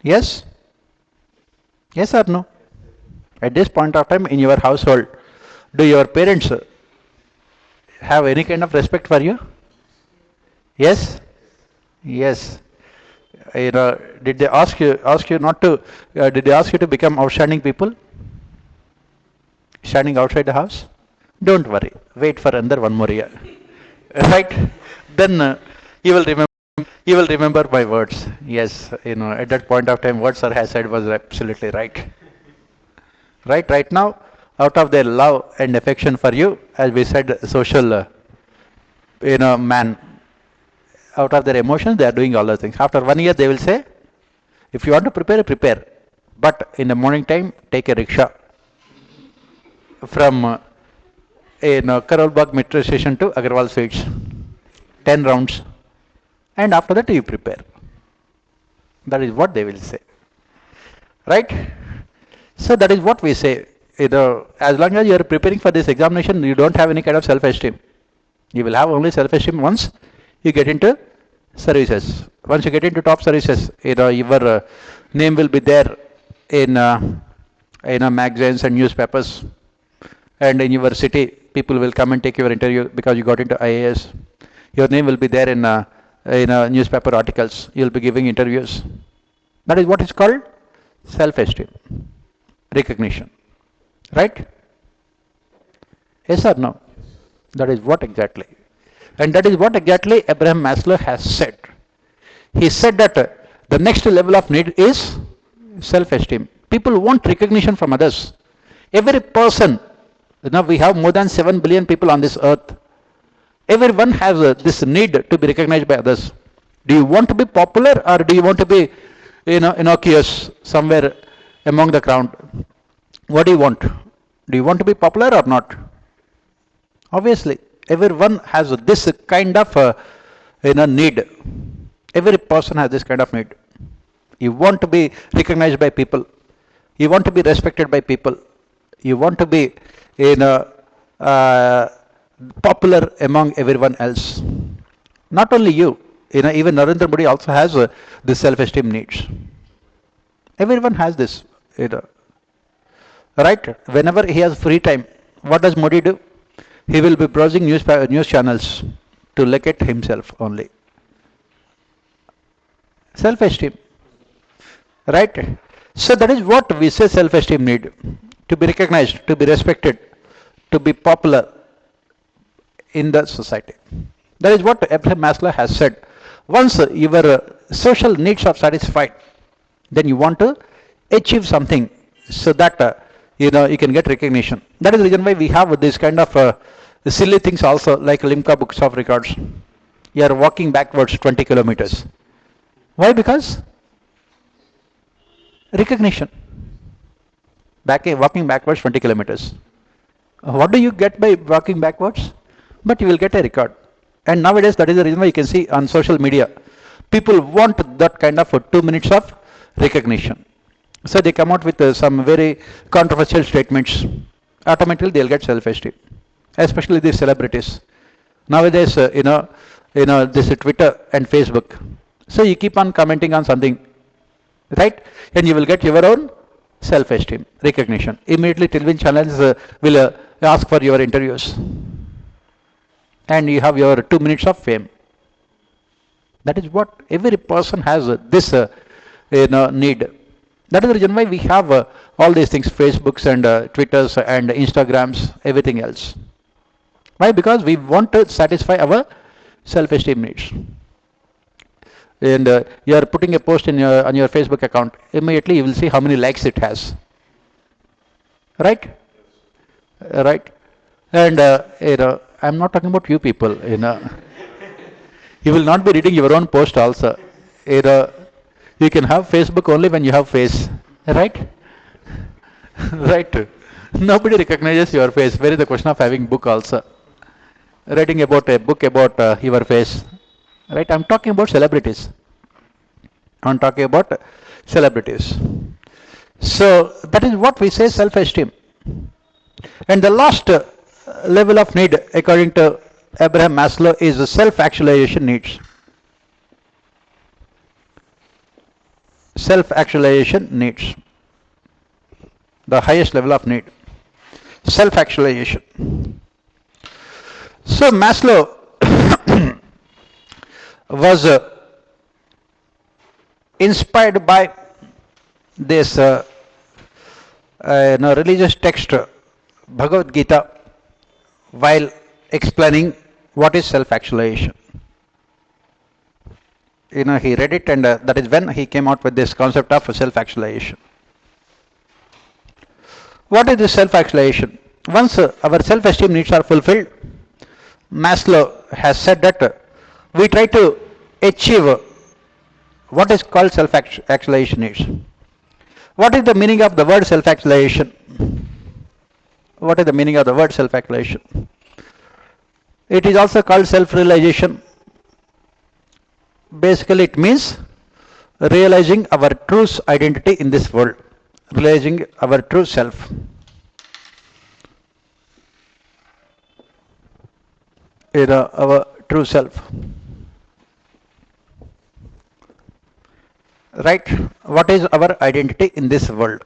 Yes? Yes or no? At this point of time in your household, do your parents have any kind of respect for you? Yes? Yes. Did they ask you not to, did they ask you to become outstanding people? Standing outside the house? Don't worry. Wait for another one more year. Right? Then you will remember my words. Yes, at that point of time, what Sir has said was absolutely right. Right now, out of their love and affection for you, as we said, social, man, out of their emotions, they are doing all those things. After 1 year, they will say, if you want to prepare, prepare. But in the morning time, take a rickshaw from Karol Bagh metro station to Agarwal Sweets. 10 rounds. And after that, you prepare. That is what they will say. Right? So that is what we say. As long as you are preparing for this examination, you don't have any kind of self-esteem. You will have only self-esteem once you get into services. Once you get into top services, your name will be there in magazines and newspapers, and in your city, people will come and take your interview because you got into IAS. Your name will be there in newspaper articles. You'll be giving interviews. That is what is called self-esteem, recognition. Right? Yes or no? That is what exactly. And that is what exactly Abraham Maslow has said. He said that the next level of need is self-esteem. People want recognition from others. Every person, we have more than 7 billion people on this earth. Everyone has this need to be recognized by others. Do you want to be popular, or do you want to be innocuous somewhere among the crowd? What do you want? Do you want to be popular or not? Obviously, everyone has this kind of need. Every person has this kind of need. You want to be recognized by people. You want to be respected by people. You want to be popular among everyone else. Not only you, even Narendra Modi also has this self-esteem needs. Everyone has this. Right? Whenever he has free time, what does Modi do? He will be browsing news channels to look at himself only. Self-esteem. Right? So that is what we say self-esteem need. To be recognized, to be respected, to be popular in the society. That is what Abraham Maslow has said. Once your social needs are satisfied, then you want to achieve something so that you can get recognition. That is the reason why we have this kind of silly things also, like Limca Books of Records. You are walking backwards 20 kilometers. Why? Because recognition. Walking backwards 20 kilometers. What do you get by walking backwards? But you will get a record. And nowadays, that is the reason why you can see on social media, people want that kind of 2 minutes of recognition. So they come out with some very controversial statements. Automatically, they'll get self-esteem, especially these celebrities. Nowadays, this Twitter and Facebook. So you keep on commenting on something, right? And you will get your own self-esteem, recognition. Immediately, television channels will ask for your interviews. And you have your 2 minutes of fame. That is what every person has this need. That is the reason why we have all these things, Facebooks and Twitters and Instagrams, everything else. Why? Because we want to satisfy our self-esteem needs. And you are putting a post on your Facebook account, immediately you will see how many likes it has. Right? Right? And I'm not talking about you people. You will not be reading your own post also. You can have Facebook only when you have face. Right? Right? Nobody recognizes your face. Where is the question of having book also? Writing about a book about your face. Right? I'm talking about celebrities. I'm talking about celebrities. So that is what we say self-esteem. And the last level of need, according to Abraham Maslow, is the self-actualization needs. Self-actualization needs. The highest level of need. Self-actualization. So Maslow was inspired by this religious text, Bhagavad Gita, while explaining what is self-actualization. He read it, and that is when he came out with this concept of self-actualization. What is this self-actualization? Once our self-esteem needs are fulfilled, Maslow has said that we try to achieve what is called self-actualization is. What is the meaning of the word self-actualization? What is the meaning of the word self-actualization? It is also called self-realization. Basically, it means realizing our true identity in this world, realizing our true self. Our true self. Right? What is our identity in this world?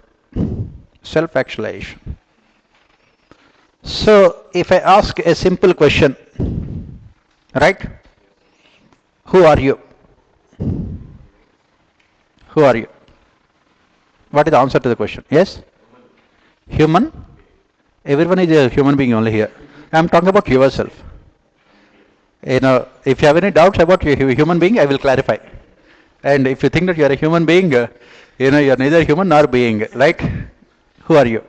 Self-actualization. So, if I ask a simple question, right? Who are you? Who are you? What is the answer to the question? Yes? Human? Everyone is a human being only here. I am talking about yourself. If you have any doubts about your human being, I will clarify. And if you think that you are a human being, you are neither human nor being, right? Who are you?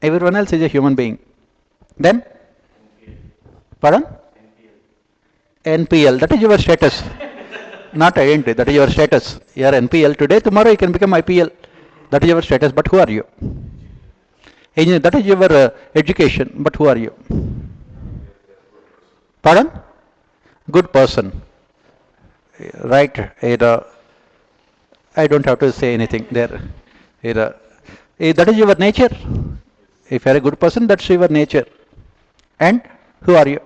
Everyone else is a human being. Then? Pardon? NPL. That is your status. Not identity. That is your status. You are NPL today. Tomorrow you can become IPL. That is your status. But who are you? Engineer. That is your education. But who are you? Pardon? Good person. Right. I don't have to say anything there. That is your nature. If you are a good person, that's your nature. And who are you?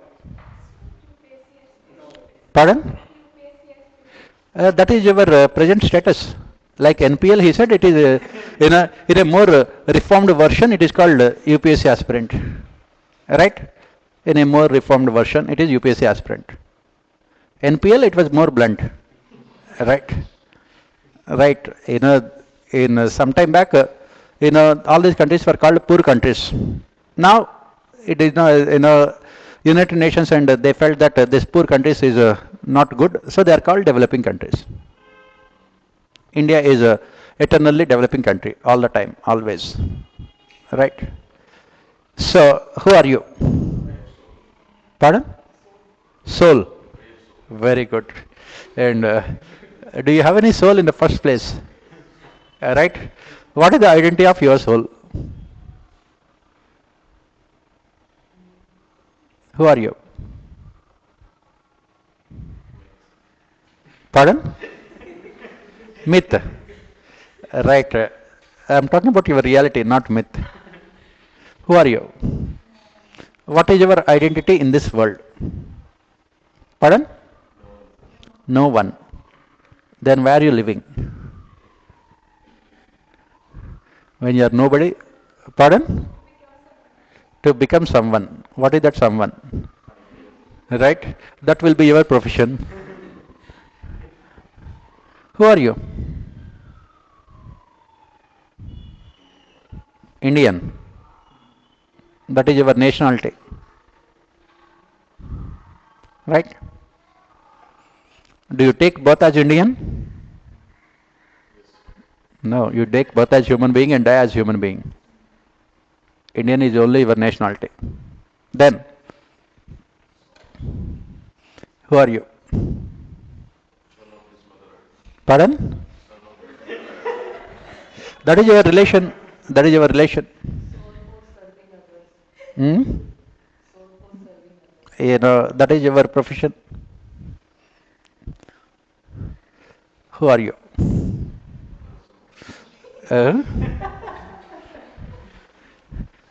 Pardon? That is your present status. Like NPL, he said, it is in a more reformed version, it is called UPSC aspirant. Right? In a more reformed version, it is UPSC aspirant. NPL, it was more blunt. Right? Right. In some time back, all these countries were called poor countries. Now, it is United Nations, and they felt that this poor countries is not good, so they are called developing countries. India is a eternally developing country, all the time, always. Right? So, who are you? Pardon? Soul. Very good. And do you have any soul in the first place? Right? What is the identity of your soul? Who are you? Pardon? Myth. Right. I am talking about your reality, not myth. Who are you? What is your identity in this world? Pardon? No one. Then where are you living? When you are nobody? Pardon? To become someone. What is that someone? Right? That will be your profession. Who are you? Indian. That is your nationality. Right? Do you take birth as Indian? No, you take birth as human being and die as human being. Indian is only your nationality. Then, who are you? Pardon? That is your relation. That is your relation. That is your profession. Who are you?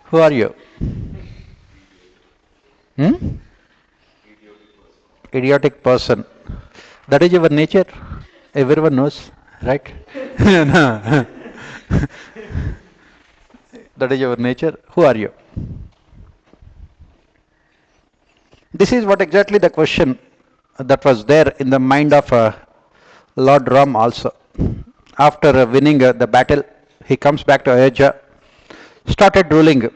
Who are you? Idiotic person. That is your nature. Everyone knows, right? That is your nature. Who are you? This is what exactly the question that was there in the mind of Lord Ram also. After winning the battle, he comes back to Ayodhya, started ruling.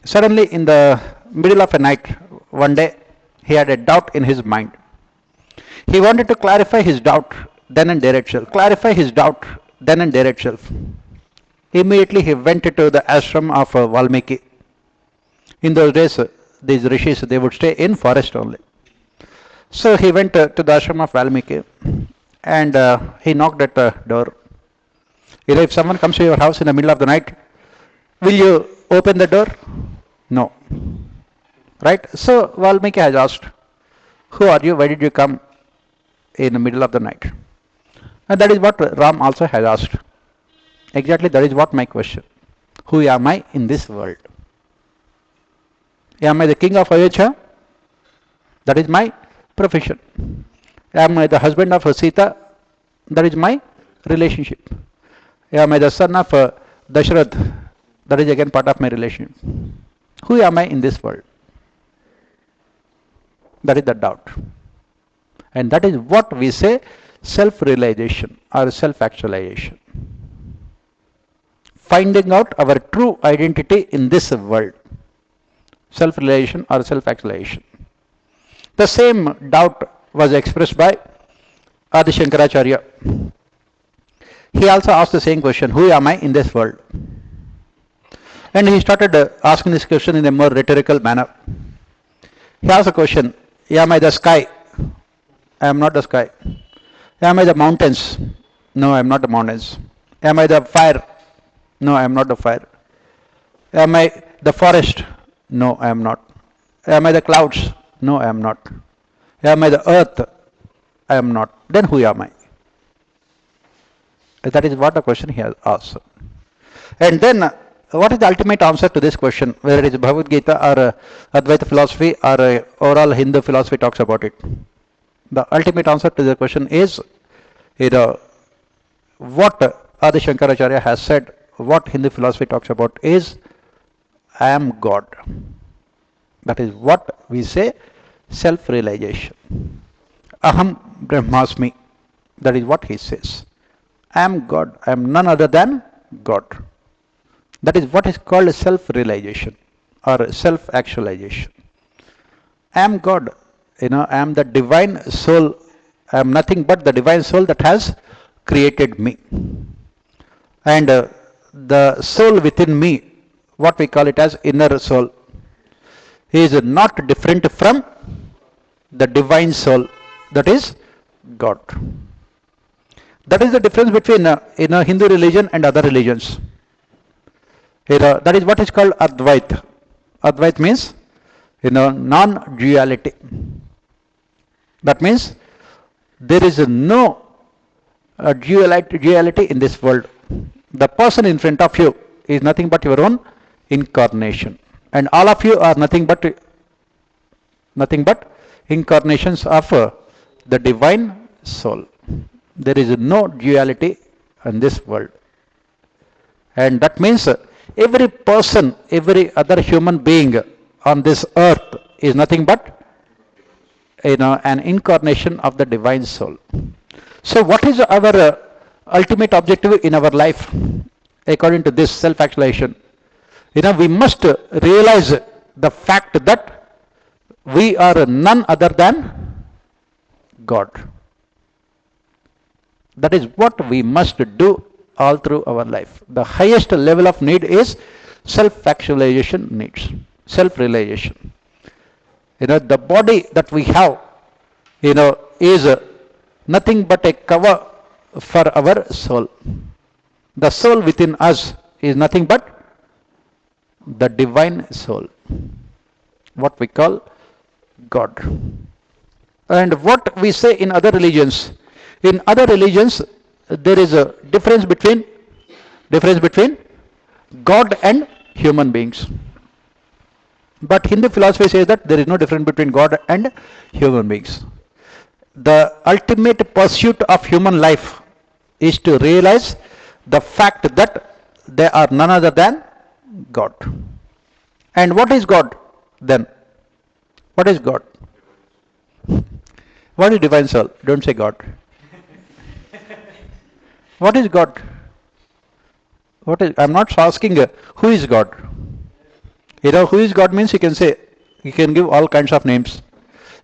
Suddenly, in the middle of a night, one day, he had a doubt in his mind. He wanted to clarify his doubt then and there itself. Clarify his doubt then and there itself. Immediately, he went to the ashram of Valmiki. In those days, these rishis, they would stay in forest only. So he went to the ashram of Valmiki and he knocked at the door. If someone comes to your house in the middle of the night, will you open the door? No. Right? So Valmiki has asked, who are you? Why did you come in the middle of the night? And that is what Ram also has asked. Exactly that is what my question. Who am I in this world? Am I the king of Ayodhya? That is my profession. Am I the husband of Sita? That is my relationship. Am I the son of Dashrath? That is again part of my relationship. Who am I in this world? That is the doubt. And that is what we say self-realization or self-actualization. Finding out our true identity in this world. Self-realization or self-actualization. The same doubt was expressed by Adi Shankaracharya. He also asked the same question, who am I in this world? And he started asking this question in a more rhetorical manner. He asked the question, am I the sky? I am not the sky. Am I the mountains? No, I am not the mountains. Am I the fire? No, I am not the fire. Am I the forest? No, I am not. Am I the clouds? No, I am not. Am I the earth? I am not. Then who am I? That is what the question he has asked. And then what is the ultimate answer to this question, whether it is Bhagavad Gita or Advaita philosophy or overall Hindu philosophy talks about it? The ultimate answer to the question is what Adi Shankaracharya has said, what Hindu philosophy talks about is I am God. That is what we say self-realization. Aham Brahmasmi. That is what he says. I am God. I am none other than God. That is what is called self-realization or self-actualization. I am God. I am the divine soul. I am nothing but the divine soul that has created me. And the soul within me, what we call it as inner soul, is not different from the divine soul, that is God. That is the difference between Hindu religion and other religions. That is what is called Advaita. Advaita means non-duality. That means there is no duality in this world. The person in front of you is nothing but your own incarnation, and all of you are nothing but incarnations of the divine soul. There is no duality in this world, and that means every person, every other human being on this earth is nothing but an incarnation of the divine soul. So what is our ultimate objective in our life according to this self-actualization? We must realize the fact that we are none other than God. That is what we must do all through our life. The highest level of need is self-actualization needs, self-realization. The body that we have, is nothing but a cover for our soul. The soul within us is nothing but the divine soul, what we call God. And what we say in other religions, there is a difference between God and human beings. But Hindu philosophy says that there is no difference between God and human beings. The ultimate pursuit of human life is to realize the fact that they are none other than God. And what is God then? What is God? What is divine soul? Don't say God. What is God? I'm not asking who is God. Who is God means you can give all kinds of names.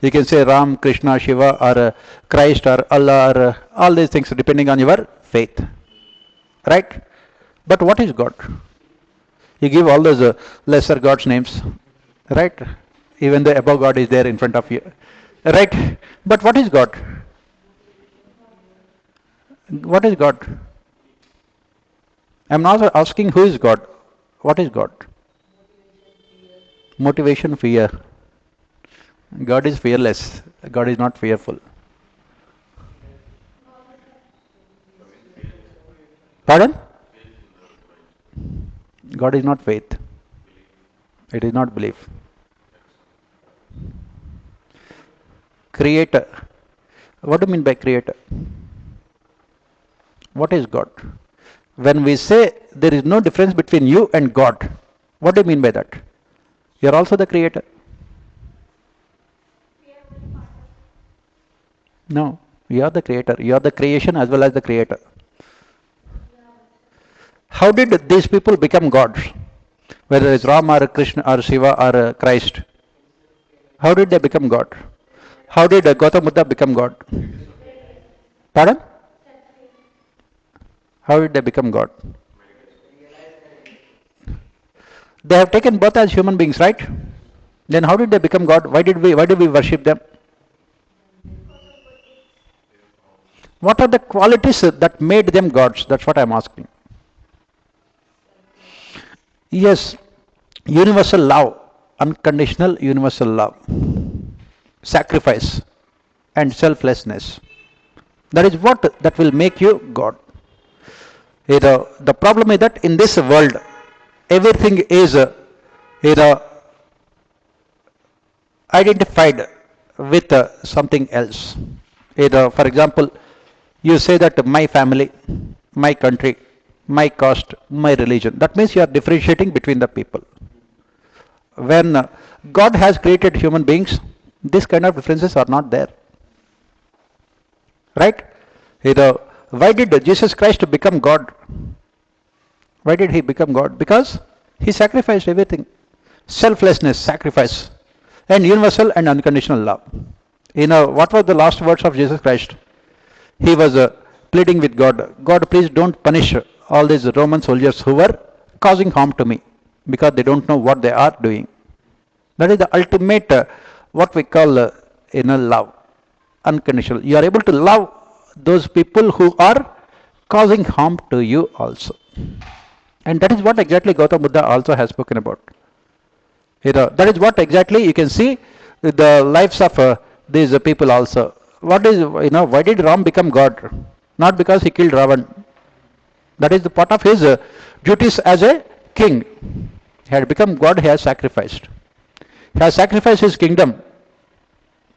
You can say Ram, Krishna, Shiva, or Christ, or Allah, or all these things depending on your faith. Right? But what is God? You give all those lesser gods names. Right? Even the above God is there in front of you. Right? But what is God? What is God? I'm not asking who is God. What is God? Motivation, fear. God is fearless. God is not fearful. Pardon? God is not faith. It is not belief. Creator. What do you mean by creator? What is God? When we say there is no difference between you and God, what do you mean by that? You are also the creator. No, you are the creator. You are the creation as well as the creator. How did these people become gods? Whether it's Ram or Krishna or Shiva or Christ. How did they become God? How did Gautam Buddha become God? Pardon? How did they become God? They have taken birth as human beings, right? Then how did they become God? Why did we worship them? What are the qualities that made them gods? That's what I'm asking. Yes, universal love, unconditional universal love, sacrifice, and selflessness. That is what that will make you God. The problem is that in this world, everything is identified with something else. For example, you say that my family, my country, my caste, my religion. That means you are differentiating between the people. When God has created human beings, this kind of differences are not there. Right? Why did Jesus Christ become God? Why did he become God? Because he sacrificed everything. Selflessness, sacrifice, and universal and unconditional love. What were the last words of Jesus Christ? He was pleading with God. God, please don't punish all these Roman soldiers who were causing harm to me because they don't know what they are doing. That is the ultimate, what we call love, unconditional. You are able to love those people who are causing harm to you also. And that is what exactly Gautam Buddha also has spoken about. That is what exactly you can see the lives of these people also. Why did Ram become God? Not because he killed Ravan. That is the part of his duties as a king. He had become God, he has sacrificed. He has sacrificed his kingdom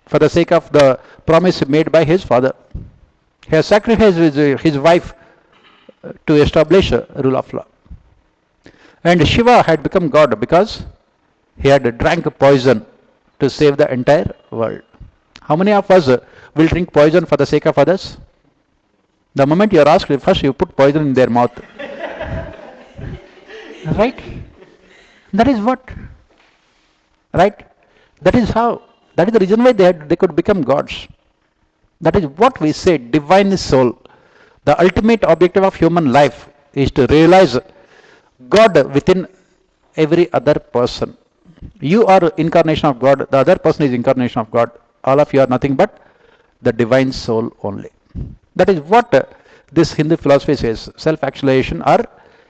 for the sake of the promise made by his father. He has sacrificed his wife to establish a rule of law. And Shiva had become God because he had drank poison to save the entire world. How many of us will drink poison for the sake of others? The moment you are asked, first you put poison in their mouth. Right? That is what? Right? That is how. That is the reason why they could become gods. That is what we say, divine soul. The ultimate objective of human life is to realize God within every other person. You are incarnation of God, the other person is incarnation of God. All of you are nothing but the divine soul only. That is what this Hindu philosophy says, self-actualization or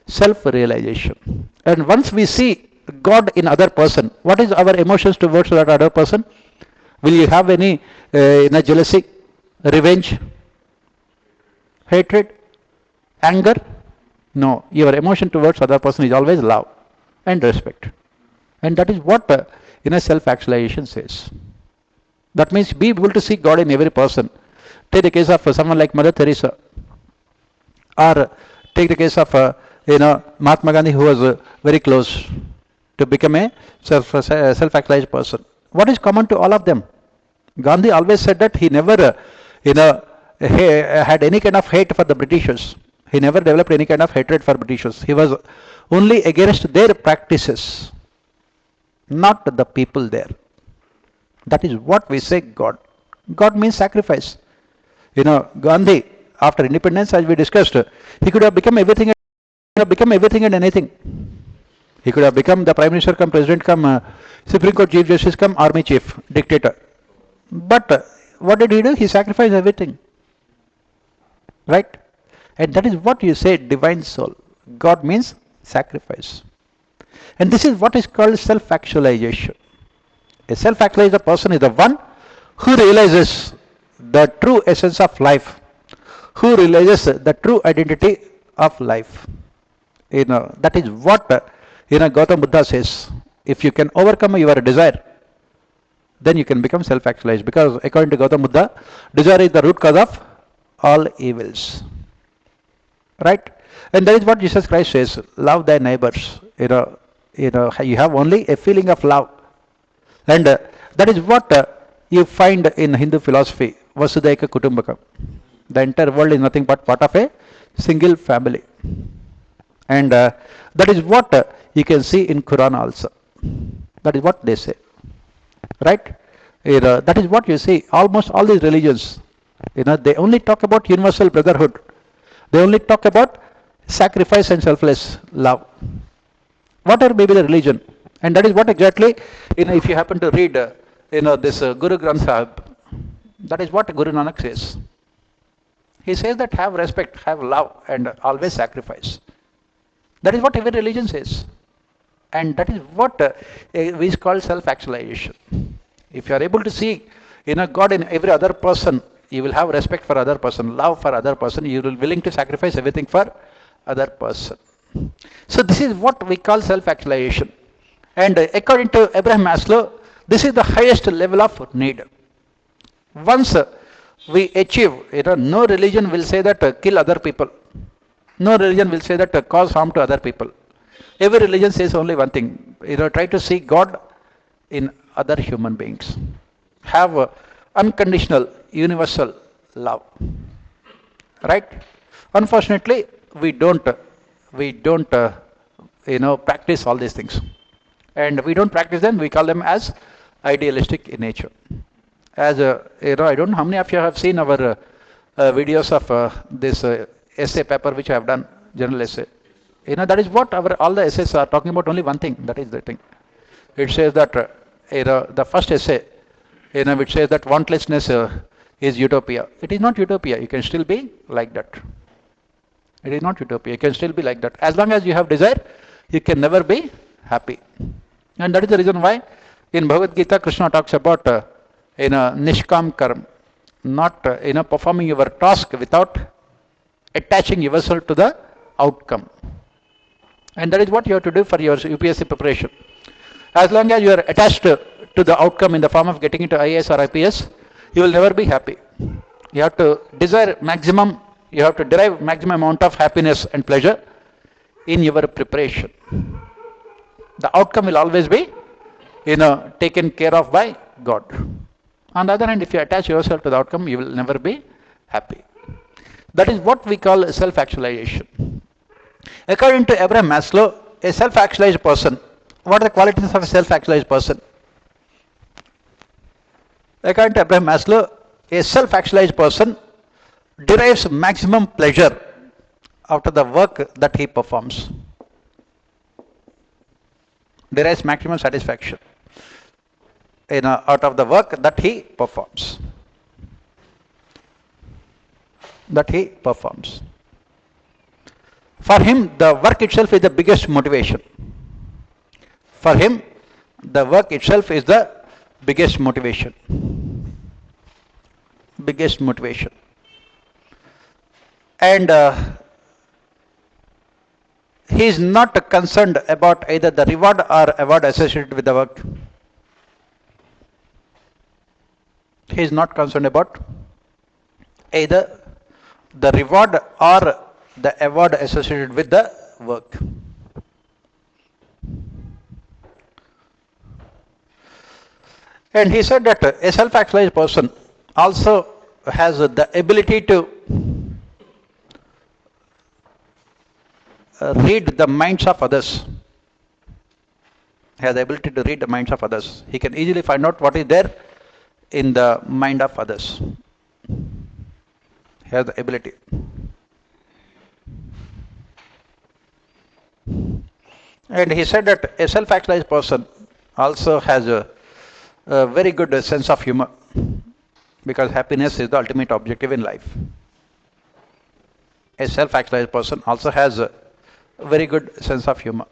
self-realization. And once we see God in other person, what is our emotions towards that other person? Will you have any jealousy, revenge, hatred, anger? No, your emotion towards other person is always love and respect. And that is what self-actualization says. That means be able to see God in every person. Take the case of someone like Mother Teresa, or take the case of Mahatma Gandhi, who was very close to become a self-actualized person. What is common to all of them? Gandhi always said that he never had any kind of hate for the Britishers. He never developed any kind of hatred for Britishers. He was only against their practices, not the people there. That is what we say God. God means sacrifice. Gandhi, after independence, as we discussed, he could have become everything and anything. He could have become the Prime Minister, come President, come Supreme Court Chief Justice, come Army Chief, dictator. But what did he do? He sacrificed everything. Right? And that is what you say, divine soul. God means sacrifice. And this is what is called self-actualization. A self-actualized person is the one who realizes the true essence of life, who realizes the true identity of life. That is what Gautam Buddha says. If you can overcome your desire, then you can become self-actualized. Because according to Gautam Buddha, desire is the root cause of all evils. Right? And that is what Jesus Christ says. Love thy neighbors. You have only a feeling of love. And that is what you find in Hindu philosophy, Vasudhaika Kutumbakam. The entire world is nothing but part of a single family. And that is what you can see in Quran also. That is what they say. Right? That is what you see. Almost all these religions, they only talk about universal brotherhood. They only talk about sacrifice and selfless love. Whatever may be the religion. And that is what exactly, if you happen to read, this Guru Granth Sahib, that is what Guru Nanak says. He says that have respect, have love, and always sacrifice. That is what every religion says. And that is what is called self-actualization. If you are able to see God in every other person, you will have respect for other person, love for other person, you will be willing to sacrifice everything for other person. So this is what we call self-actualization. And according to Abraham Maslow, this is the highest level of need. Once we achieve, no religion will say that kill other people. No religion will say that cause harm to other people. Every religion says only one thing. Try to see God in other human beings. Have unconditional, universal love. Right? Unfortunately, we don't practice all these things. And we don't practice them, we call them as idealistic in nature. As I don't know how many of you have seen our videos of this essay paper which I have done, general essay. That is what all the essays are talking about, only one thing, that is the thing. It says that the first essay, which says that wantlessness is utopia. It is not utopia, you can still be like that. It is not utopia, you can still be like that. As long as you have desire, you can never be happy. And that is the reason why in Bhagavad Gita, Krishna talks about nishkam karma, not performing your task without attaching yourself to the outcome. And that is what you have to do for your UPSC preparation. As long as you are attached to the outcome in the form of getting into IAS or IPS, you will never be happy. You have to desire maximum, you have to derive maximum amount of happiness and pleasure in your preparation. The outcome will always be, taken care of by God. On the other hand, if you attach yourself to the outcome, you will never be happy. That is what we call self-actualization. According to Abraham Maslow, a self-actualized person, what are the qualities of a self-actualized person? According to Abraham Maslow, a self-actualized person derives maximum pleasure out of the work that he performs. Derives maximum satisfaction out of the work that he performs. For him, the work itself is the biggest motivation. For him, the work itself is the biggest motivation. And he is not concerned about either the reward or award associated with the work. He is not concerned about either the reward or the award associated with the work. And he said that a self-actualized person also has the ability to read the minds of others. Has the ability to read the minds of others. He can easily find out what is there in the mind of others. He has the ability. And he said that a self-actualized person also has a very good sense of humor, because happiness is the ultimate objective in life. A self-actualized person also has a very good sense of humor.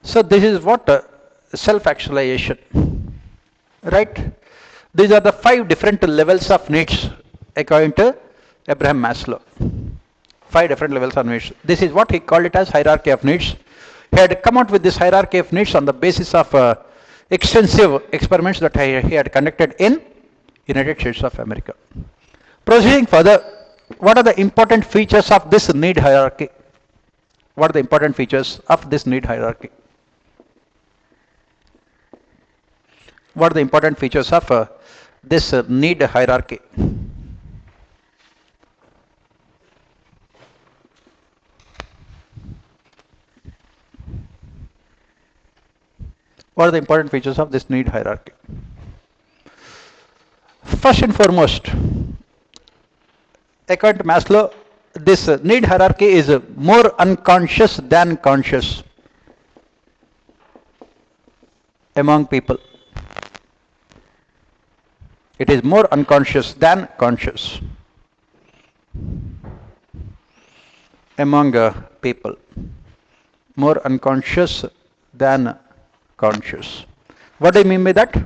So this is what self-actualization, right? These are the 5 different levels of needs according to Abraham Maslow. 5 different levels of needs. This is what he called it as hierarchy of needs. He had come out with this hierarchy of needs on the basis of extensive experiments that he had conducted in United States of America. Proceeding further, what are the important features of this need hierarchy? What are the important features of this need hierarchy? What are the important features of this need hierarchy? What are the important features of this need hierarchy? First and foremost, according to Maslow, this need hierarchy is more unconscious than conscious among people. It is more unconscious than conscious among people. More unconscious than conscious. What do you mean by that?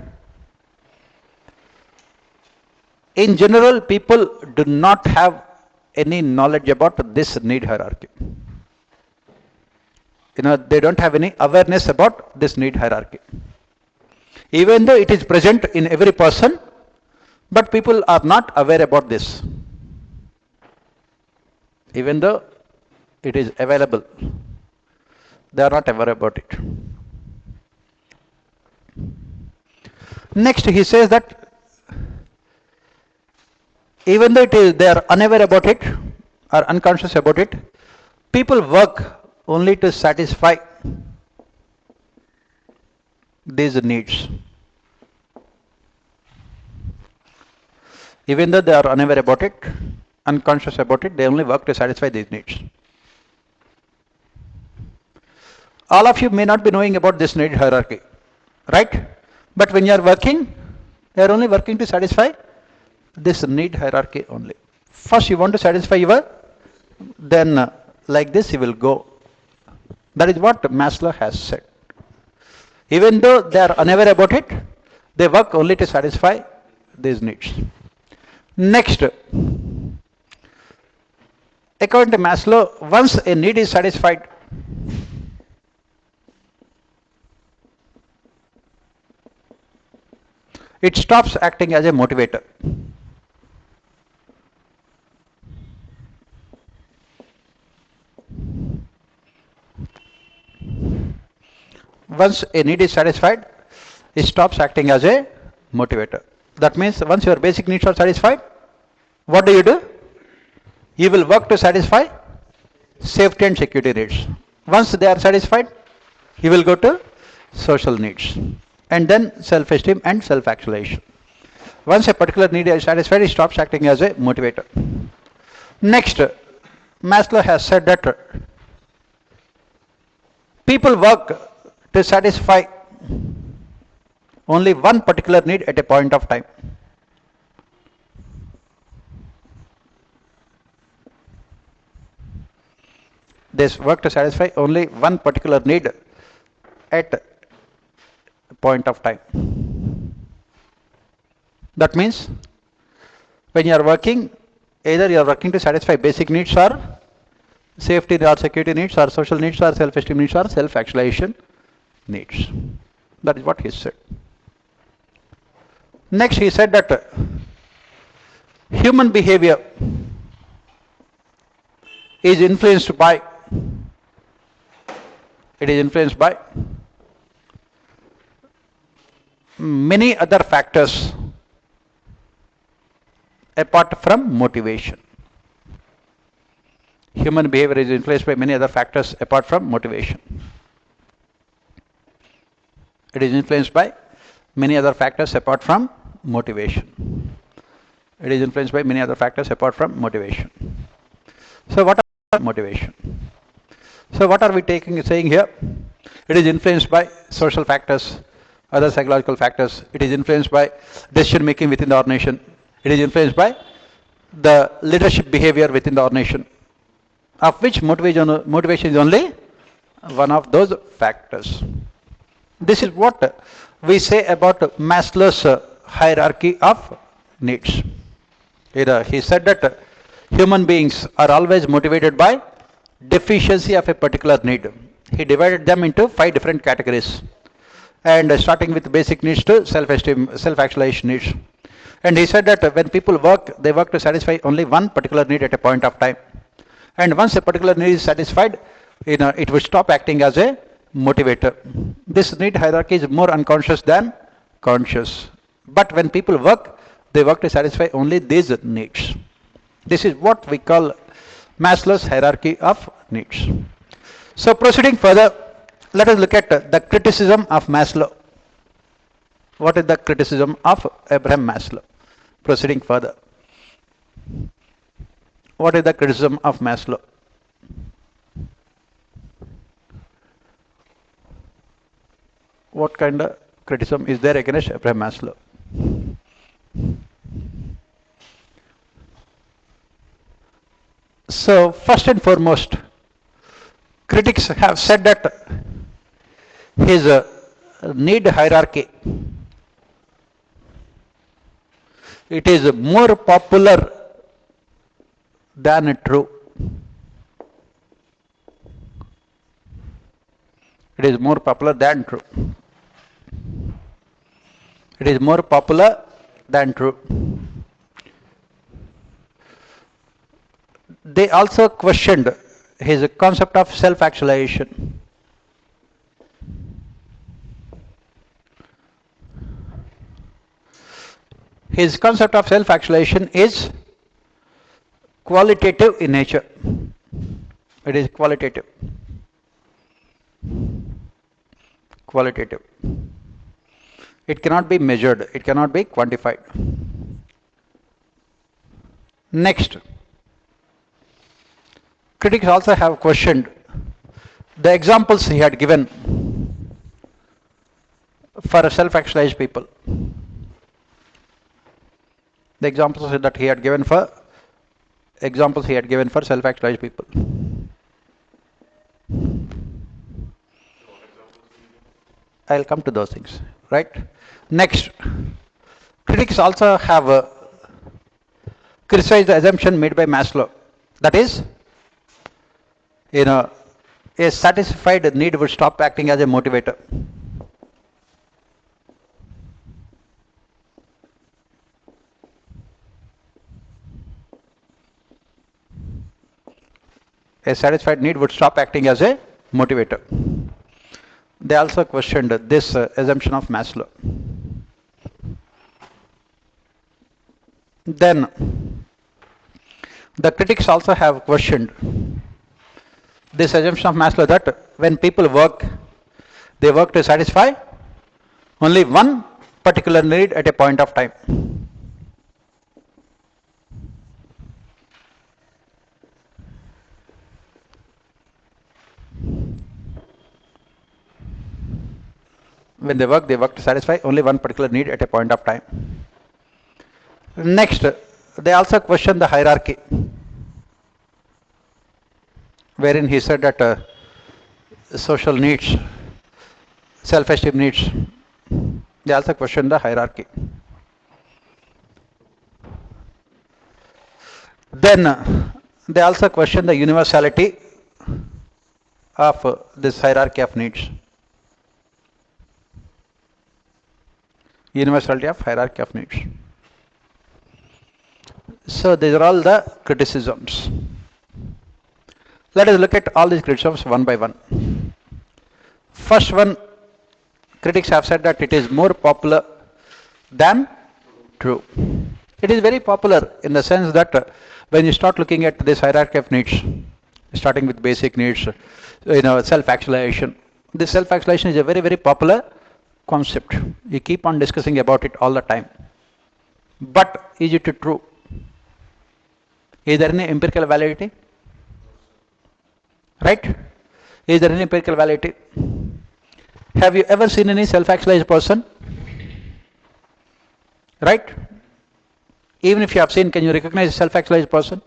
In general, people do not have any knowledge about this need hierarchy. They don't have any awareness about this need hierarchy. Even though it is present in every person, but people are not aware about this. Even though it is available, they are not aware about it. Next, he says that even though they are unaware about it or unconscious about it, people work only to satisfy these needs. Even though they are unaware about it, unconscious about it, they only work to satisfy these needs. All of you may not be knowing about this need hierarchy, right? But when you are working, you are only working to satisfy this need hierarchy only. First you want to satisfy your, then like this you will go. That is what Maslow has said. Even though they are unaware about it, they work only to satisfy these needs. Next, according to Maslow, once a need is satisfied, it stops acting as a motivator. Once a need is satisfied, it stops acting as a motivator. That means once your basic needs are satisfied, what do? You will work to satisfy safety and security needs. Once they are satisfied, you will go to social needs, and then self-esteem and self-actualization. Once a particular need is satisfied, it stops acting as a motivator. Next, Maslow has said that people work to satisfy only one particular need at a point of time. They work to satisfy only one particular need at a point of time. That means when you are working, either you are working to satisfy basic needs or safety or security needs or social needs or self-esteem needs or self-actualization needs. That is what he said. Next he said that human behavior is influenced by many other factors apart from motivation. Human behavior is influenced by many other factors apart from motivation. It is influenced by many other factors apart from motivation. It is influenced by many other factors apart from motivation. So what are motivation? So what are we saying here? It is influenced by social factors, other psychological factors. It is influenced by decision making within the organization. It is influenced by the leadership behavior within the organization, of which motivation is only one of those factors. This is what we say about Maslow's hierarchy of needs. He said that human beings are always motivated by deficiency of a particular need. He divided them into 5 different categories, and starting with basic needs to self-esteem, self-actualization needs. And he said that when people work, they work to satisfy only one particular need at a point of time. And once a particular need is satisfied, it will stop acting as a motivator. This need hierarchy is more unconscious than conscious. But when people work, they work to satisfy only these needs. This is what we call Maslow's hierarchy of needs. So proceeding further, let us look at the criticism of Maslow. What is the criticism of Abraham Maslow? Proceeding further. What is the criticism of Maslow? What kind of criticism is there against Abraham Maslow? So first and foremost, critics have said that his need hierarchy, it is more popular than true. It is more popular than true. It is more popular than true. They also questioned his concept of self-actualization. His concept of self-actualization is qualitative in nature. It is qualitative. Qualitative. It cannot be measured. It cannot be quantified. Next, critics also have questioned the examples he had given for self-actualized people. The examples that he had given for self-actualized people. I'll come to those things, right? Next, critics also have criticized the assumption made by Maslow. That is, a satisfied need would stop acting as a motivator. A satisfied need would stop acting as a motivator. They also questioned this assumption of Maslow. Then, the critics also have questioned this assumption of Maslow that when people work, they work to satisfy only one particular need at a point of time. When they work to satisfy only one particular need at a point of time. Next, they also question the hierarchy, wherein he said that social needs, self-esteem needs, they also question the hierarchy. Then they also question the universality of this hierarchy of needs. Universality of hierarchy of needs. So these are all the criticisms. Let us look at all these criticisms one by one. First one, critics have said that it is more popular than true. It is very popular in the sense that when you start looking at this hierarchy of needs, starting with basic needs, self-actualization. This self-actualization is a very, very popular concept. You keep on discussing about it all the time. But is it true? Is there any empirical validity? Right? Is there any empirical validity? Have you ever seen any self-actualized person? Right? Even if you have seen, can you recognize a self-actualized person?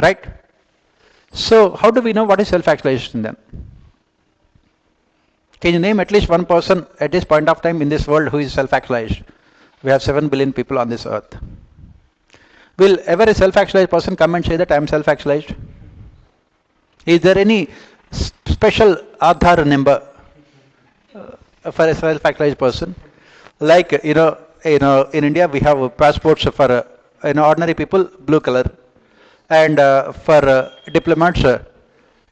Right? So how do we know what is self-actualization then? Can you name at least one person at this point of time in this world who is self-actualized? We have 7 billion people on this earth. Will ever a self-actualized person come and say that I am self-actualized? Is there any special Aadhaar number for a self-actualized person? Like, in India we have passports for ordinary people, blue color, and for diplomats,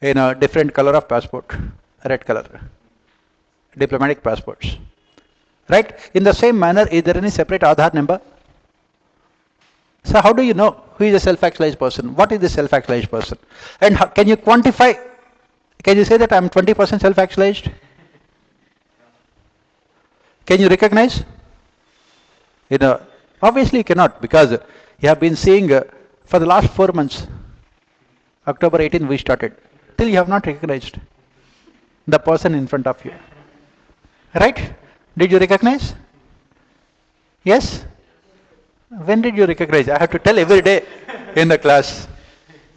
different color of passport, red color, diplomatic passports. Right? In the same manner, is there any separate Aadhaar number? So how do you know who is a self-actualized person? What is the self-actualized person? And how, can you quantify? Can you say that I am 20% self-actualized? Can you recognize? Obviously you cannot, because you have been seeing for the last 4 months. October 18 we started. Till you have not recognized the person in front of you. Right? Did you recognize? Yes? When did you recognize? I have to tell every day in the class.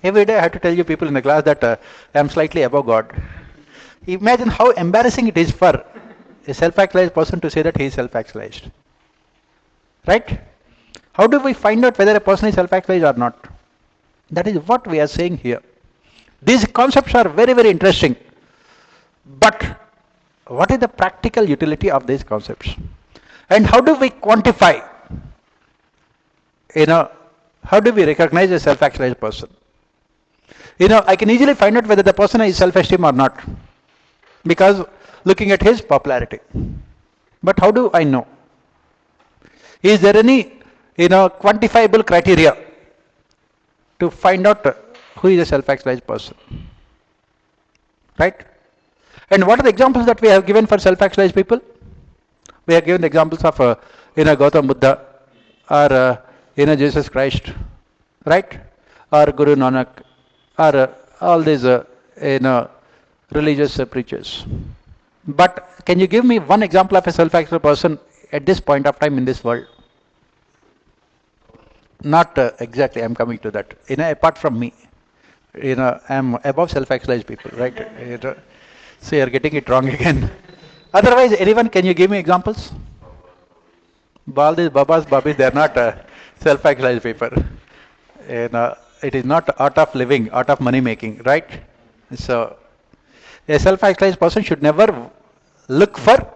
Every day I have to tell you people in the class that I am slightly above God. Imagine how embarrassing it is for a self-actualized person to say that he is self-actualized. Right? How do we find out whether a person is self-actualized or not? That is what we are saying here. These concepts are very, very interesting. But what is the practical utility of these concepts? And how do we quantify? How do we recognize a self-actualized person? I can easily find out whether the person is self-esteem or not, because looking at his popularity. But how do I know? Is there any, quantifiable criteria to find out who is a self-actualized person? Right? And what are the examples that we have given for self-actualized people? We have given the examples of, Gautam Buddha, or Jesus Christ, right? Or Guru Nanak, or all these religious preachers. But can you give me one example of a self-actualized person at this point of time in this world? Not exactly, I am coming to that. Apart from me, I am above self-actualized people, right? So you are getting it wrong again. Otherwise, anyone, can you give me examples? All these babas, babis, they are not self-actualized people. It is not art of living, art of money making, right? So a self-actualized person should never look for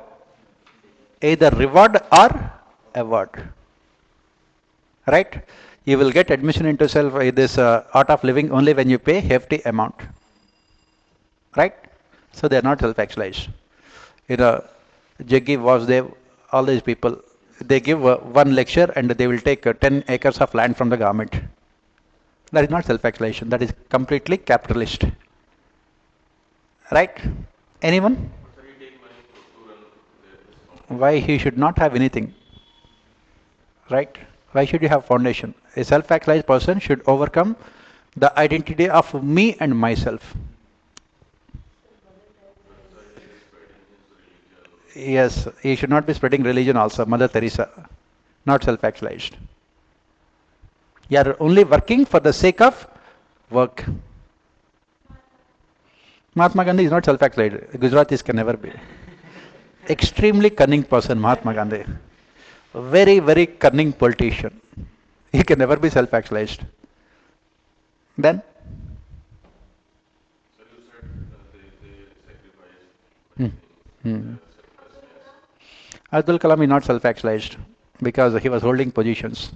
either reward or award. Right? You will get admission into this art of living only when you pay hefty amount. Right? So they are not self-actualized. Jaggi, Vasudev, all these people, they give one lecture and they will take 10 acres of land from the government. That is not self-actualization. That is completely capitalist. Right? Anyone? Why he should not have anything? Right? Why should you have foundation? A self-actualized person should overcome the identity of me and myself. Yes, he should not be spreading religion also, Mother Teresa. Not self-actualized. You are only working for the sake of work. Mahatma Gandhi is not self-actualized. Gujaratis can never be. Extremely cunning person, Mahatma Gandhi. Very, very cunning politician. He can never be self-actualized. Then? So you said they sacrificed. Abdul Kalam is not self-actualized because he was holding positions.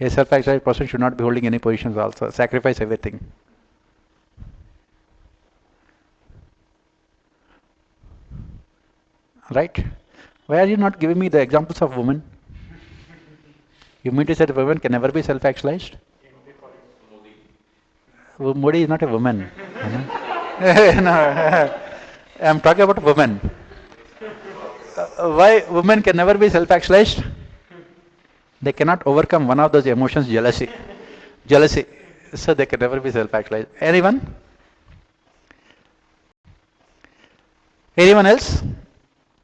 A self-actualized person should not be holding any positions also. Sacrifice everything. Right? Why are you not giving me the examples of women? You mean to say that women can never be self-actualized? Modi is not a woman. No, I'm talking about women. Why women can never be self-actualized? They cannot overcome one of those emotions, jealousy. Jealousy. So they can never be self-actualized. Anyone? Anyone else?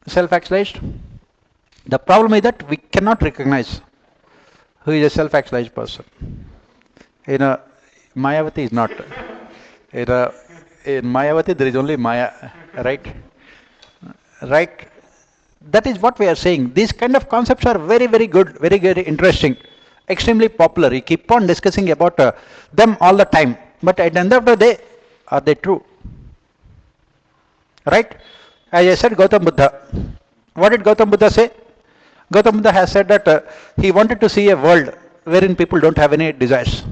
Self-actualized? The problem is that we cannot recognize who is a self-actualized person. Mayavati is not. In Mayavati there is only Maya, right? Right? That is what we are saying. These kind of concepts are very, very good, very, very interesting, extremely popular. We keep on discussing about them all the time. But at the end of the day, are they true? Right? As I said, Gautam Buddha. What did Gautam Buddha say? Gautam Buddha has said that he wanted to see a world wherein people don't have any desires.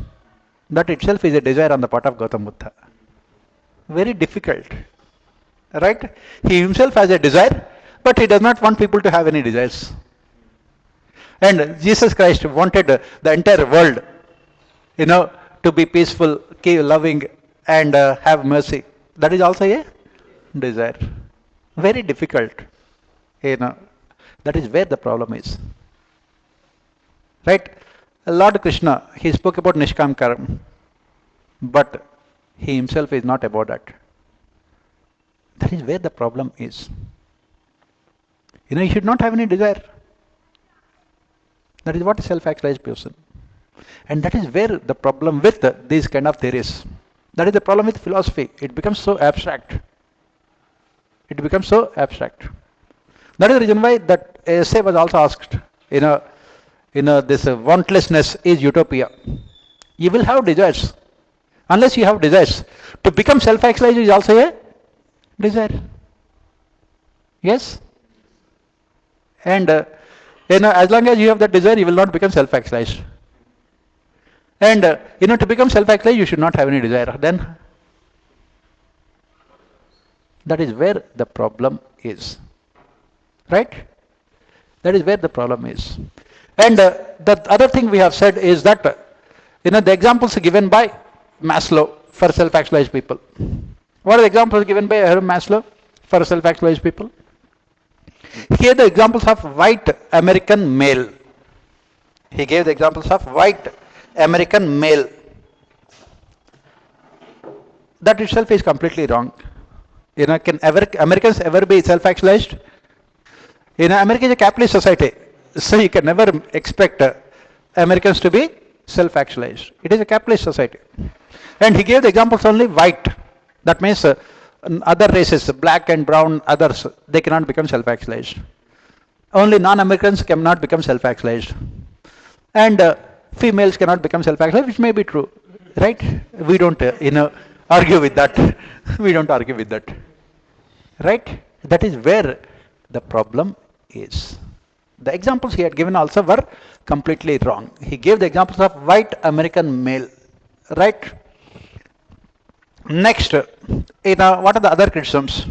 That itself is a desire on the part of Gautam Buddha. Very difficult. Right? He himself has a desire, but he does not want people to have any desires. And Jesus Christ wanted the entire world, to be peaceful, loving, and have mercy. That is also a desire. Very difficult. That is where the problem is. Right? Lord Krishna, he spoke about Nishkam Karma, but he himself is not about that. That is where the problem is. You should not have any desire. That is what a self-actualized person. And that is where the problem with these kind of theories. That is the problem with philosophy. It becomes so abstract. It becomes so abstract. That is the reason why that essay was also asked. This wantlessness is utopia. You will have desires. Unless you have desires. To become self-actualized is also a desire. Yes? And as long as you have that desire, you will not become self-actualized. And to become self-actualized, you should not have any desire. Then that is where the problem is. Right? That is where the problem is. And the other thing we have said is that the examples given by Maslow for self-actualized people. What are the examples given by Herman Maslow for self-actualized people? Here the examples of white American male. He gave the examples of white American male. That itself is completely wrong. Can Americans ever be self-actualized? America is a capitalist society, so you can never expect Americans to be self-actualized. It is a capitalist society. And he gave the examples only white. That means other races, black and brown, others, they cannot become self-actualized. Only non-Americans cannot become self-actualized. And females cannot become self-actualized, which may be true. Right? We don't, argue with that. We don't argue with that. Right? That is where the problem is. The examples he had given also were completely wrong. He gave the examples of white American male. Right? Next, what are the other criticisms?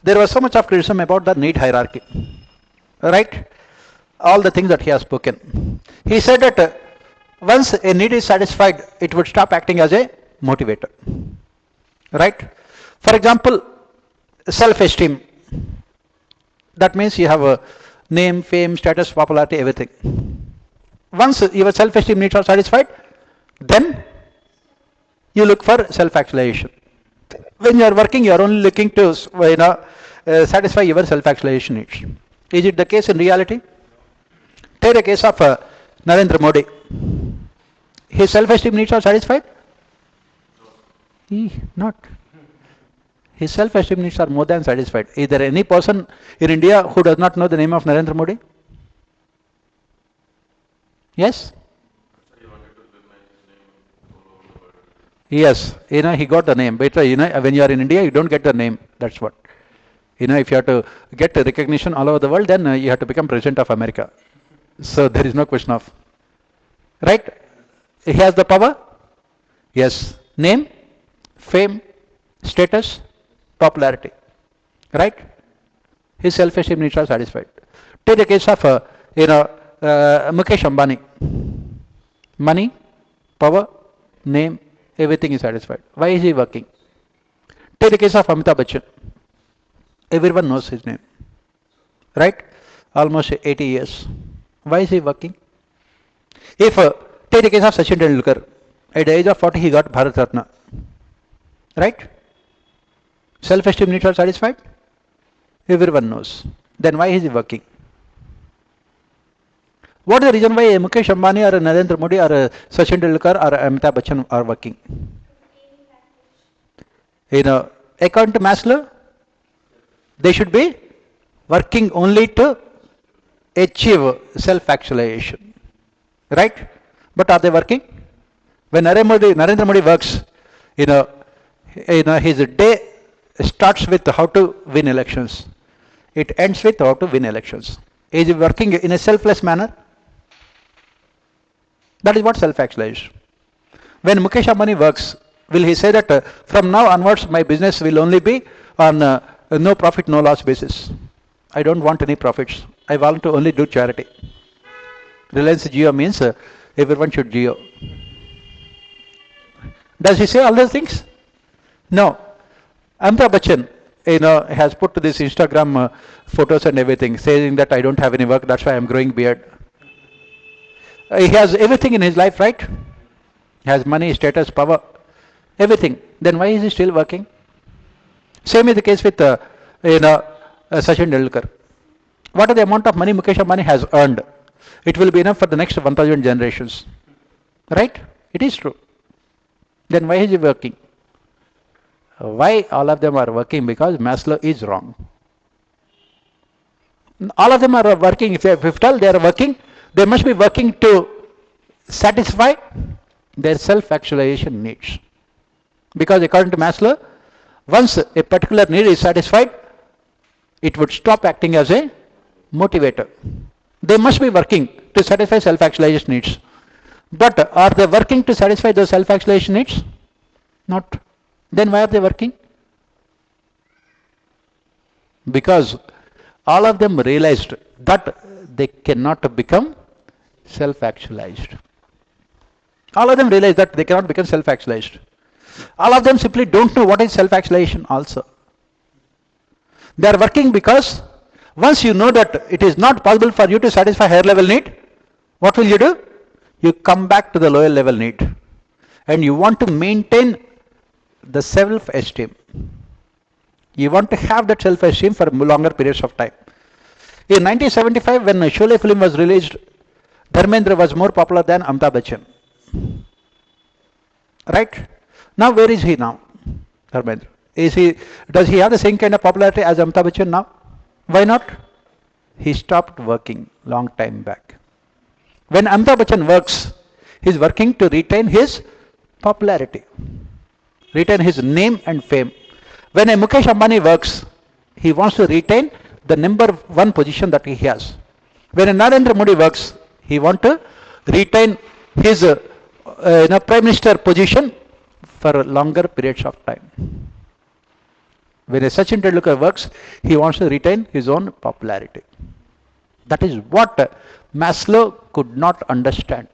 There was so much of criticism about the need hierarchy. Right? All the things that he has spoken. He said that once a need is satisfied, it would stop acting as a motivator. Right? For example, self-esteem. That means you have a name, fame, status, popularity, everything. Once your self-esteem needs are satisfied, then you look for self-actualization. When you are working, you are only looking to satisfy your self-actualization needs. Is it the case in reality? Take the case of Narendra Modi. His self-esteem needs are satisfied? Not. His self-esteem needs are more than satisfied. Is there any person in India who does not know the name of Narendra Modi? Yes? Yes, he got the name. But when you are in India, you don't get the name. That's what. If you have to get recognition all over the world, then you have to become president of America. So there is no question of. Right? He has the power? Yes. Name, fame, status, popularity. Right? His self-esteem needs are satisfied. Take the case of, Mukesh Ambani. Money, power, name, everything is satisfied. Why is he working? Take the case of Amitabh Bachchan. Everyone knows his name. Right? Almost 80 years. Why is he working? If, take the case of Sachin Tendulkar. At the age of 40, he got Bharat Ratna. Right? Self-esteem needs are satisfied? Everyone knows. Then why is he working? What is the reason why Mukesh Ambani or Narendra Modi or Sachin Tendulkar or Amitabh Bachchan are working? According to Maslow, they should be working only to achieve self-actualization. Right? But are they working? When Narendra Modi works, his day starts with how to win elections. It ends with how to win elections. Is he working in a selfless manner? That is what self-actualization. When Mukesh Ambani works, will he say that from now onwards my business will only be on no profit, no loss basis? I don't want any profits. I want to only do charity. Reliance Jio means everyone should Jio. Does he say all those things? No. Amitabh Bachchan, has put this Instagram photos and everything, saying that I don't have any work, that's why I'm growing beard. He has everything in his life, right? He has money, status, power, everything. Then why is he still working? Same is the case with Sachin Tendulkar. What is the amount of money Mukesh Ambani has earned? It will be enough for the next 1000 generations. Right? It is true. Then why is he working? Why all of them are working? Because Maslow is wrong. All of them are working. If they are working, they must be working to satisfy their self-actualization needs. Because according to Maslow, once a particular need is satisfied, it would stop acting as a motivator. They must be working to satisfy self-actualization needs. But are they working to satisfy those self-actualization needs? Not. Then why are they working? Because all of them realized that they cannot become self-actualized. All of them realize that they cannot become self-actualized. All of them simply don't know what is self-actualization also. They are working because once you know that it is not possible for you to satisfy higher level need, what will you do? You come back to the lower level need. And you want to maintain the self-esteem. You want to have that self-esteem for longer periods of time. In 1975, when Sholay film was released, Dharmendra was more popular than Amitabh Bachchan. Right? Now where is he now? Dharmendra. Does he have the same kind of popularity as Amitabh Bachchan now? Why not? He stopped working long time back. When Amitabh Bachchan works, he is working to retain his popularity, retain his name and fame. When a Mukesh Ambani works, he wants to retain the number one position that he has. When a Narendra Modi works, he wants to retain his Prime Minister position for longer periods of time. When a Sachin Tendulkar works, he wants to retain his own popularity. That is what Maslow could not understand.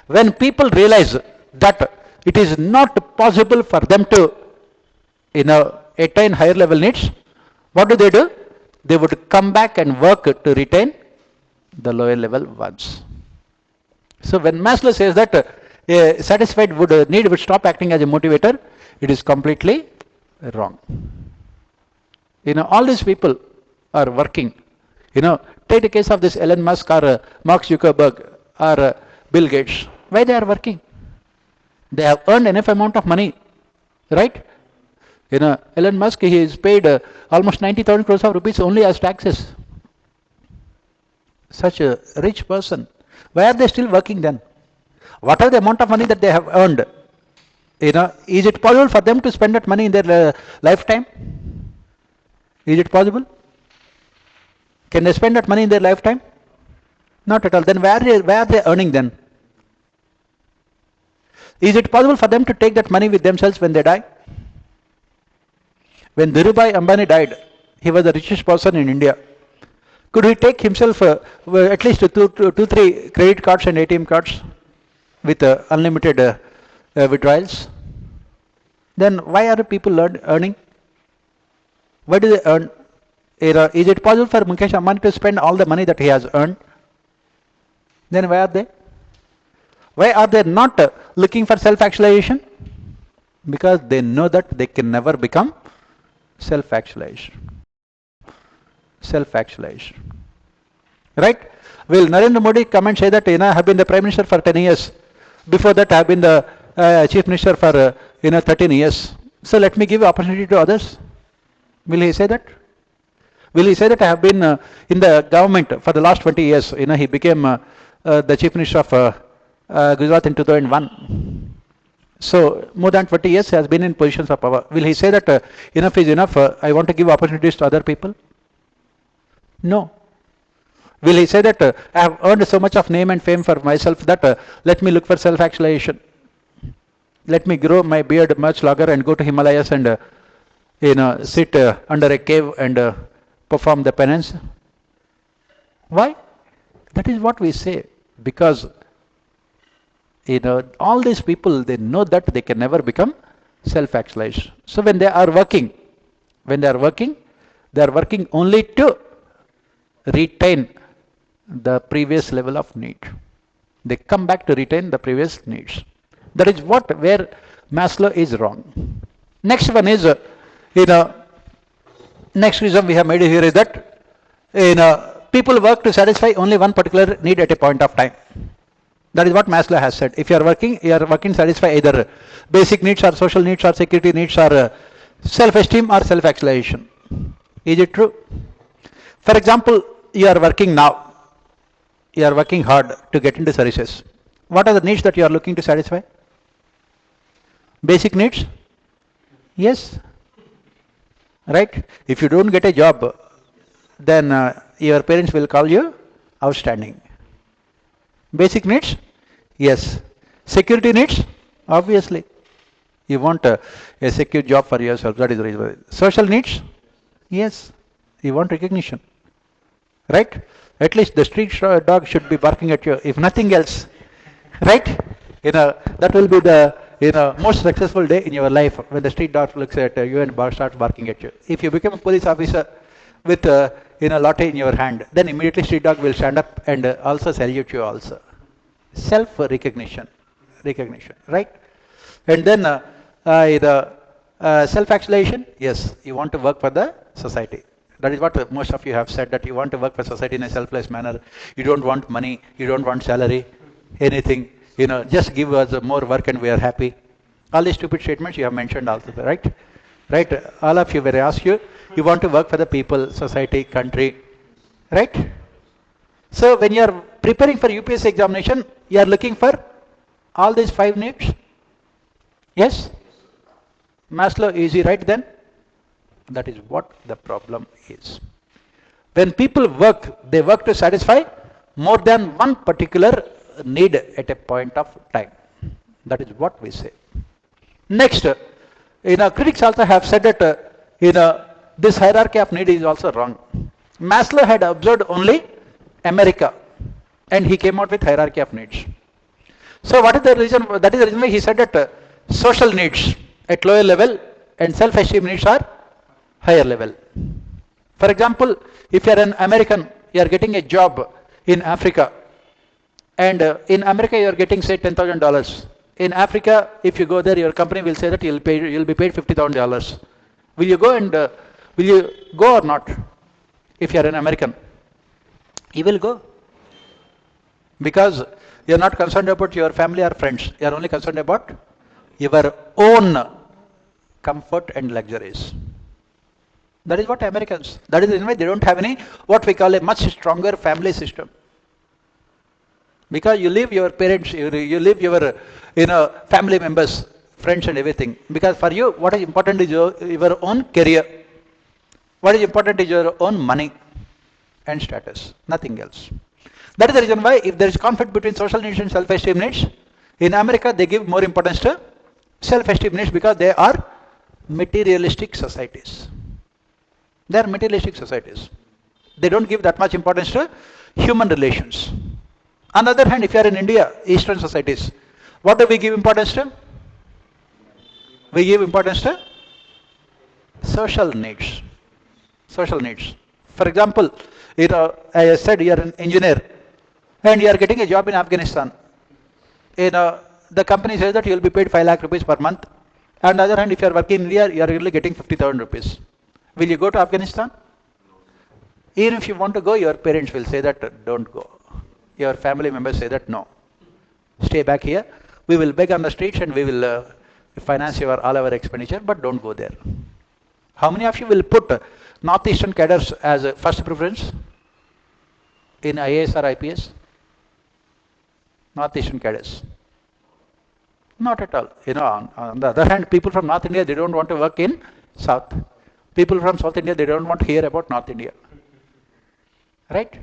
When people realize that it is not possible for them to attain higher level needs, what do? They would come back and work to retain the lower level ones. So when Maslow says that a satisfied need would stop acting as a motivator, it is completely wrong. All these people are working. Take the case of this Elon Musk or Mark Zuckerberg or Bill Gates. Why they are working? They have earned enough amount of money, right? Elon Musk, he is paid almost 90,000 crores of rupees only as taxes. Such a rich person. Why are they still working then? What are the amount of money that they have earned? Is it possible for them to spend that money in their lifetime? Is it possible? Can they spend that money in their lifetime? Not at all. Then where are they earning then? Is it possible for them to take that money with themselves when they die? When Dhirubhai Ambani died, he was the richest person in India. Could he take himself at least two, three credit cards and ATM cards with unlimited withdrawals? Then why are people earning? Why do they earn? Is it possible for Mukesh Ambani to spend all the money that he has earned? Then why are they? Why are they not looking for self-actualization? Because they know that they can never become self-actualized. self-actualized. Right? Will Narendra Modi come and say that, I have been the Prime Minister for 10 years. Before that, I have been the Chief Minister for 13 years. So let me give opportunity to others. Will he say that? Will he say that I have been in the government for the last 20 years? He became the Chief Minister of Gujarat in 2001. So more than 20 years he has been in positions of power. Will he say that enough is enough? I want to give opportunities to other people? No. Will he say that I have earned so much of name and fame for myself that let me look for self-actualization? Let me grow my beard much longer and go to Himalayas and sit under a cave and perform the penance? Why? That is what we say. Because all these people, they know that they can never become self-actualized. So when they are working, they are working only to retain the previous level of need. They come back to retain the previous needs. That is where Maslow is wrong. Next one is, next reason we have made here is that people work to satisfy only one particular need at a point of time. That is what Maslow has said. If you are working to satisfy either basic needs or social needs or security needs or self-esteem or self-actualization. Is it true? For example, you are working now. You are working hard to get into services. What are the needs that you are looking to satisfy? Basic needs? Yes. Right? If you don't get a job, then your parents will call you outstanding. Basic needs? Yes. Security needs? Obviously. You want a secure job for yourself. That is the reason. Social needs? Yes. You want recognition. Right? At least the street dog should be barking at you, if nothing else. Right? That will be the most successful day in your life when the street dog looks at you and starts barking at you. If you become a police officer with a latte in your hand, then immediately street dog will stand up and also salute you also. Self-recognition. Right? And then the self-actualization, yes, you want to work for the society. That is what most of you have said, that you want to work for society in a selfless manner. You don't want money, you don't want salary, anything. Just give us more work and we are happy. All these stupid statements you have mentioned also, right? Right? All of you, when I ask you, you want to work for the people, society, country, right? So when you are preparing for UPSC examination, you are looking for all these 5 needs? Yes? Maslow, easy, right then? That is what the problem is. When people work, they work to satisfy more than one particular need at a point of time. That is what we say. Next, critics also have said that this hierarchy of need is also wrong. Maslow had observed only America and he came out with hierarchy of needs. So what is the reason? That is the reason why he said that social needs at lower level and self-esteem needs are higher level. For example, if you are an American, you are getting a job in Africa, and in America you are getting say $10,000. In Africa, if you go there, your company will say that you'll be paid $50,000. Will you go and will you go or not? If you are an American, you will go, because you are not concerned about your family or friends. You are only concerned about your own comfort and luxuries. That is what Americans. That is the reason why they don't have any what we call a much stronger family system. Because you leave your parents, you leave your family members, friends and everything. Because for you, what is important is your own career. What is important is your own money and status, nothing else. That is the reason why if there is conflict between social needs and self-esteem needs, in America they give more importance to self-esteem needs because they are materialistic societies. They are materialistic societies. They don't give that much importance to human relations. On the other hand, if you are in India, Eastern societies, what do we give importance to? We give importance to social needs. Social needs. For example, I said you are an engineer and you are getting a job in Afghanistan. The company says that you will be paid 5 lakh rupees per month. On the other hand, if you are working in India, you are really getting 50,000 rupees. Will you go to Afghanistan? Even if you want to go, your parents will say that don't go. Your family members say that no. Stay back here. We will beg on the streets and we will finance all our expenditure, but don't go there. How many of you will put Northeastern cadres as a first preference in IAS or IPS? Northeastern cadres. Not at all. On the other hand, people from North India, they don't want to work in South. People from South India, they don't want to hear about North India. Right?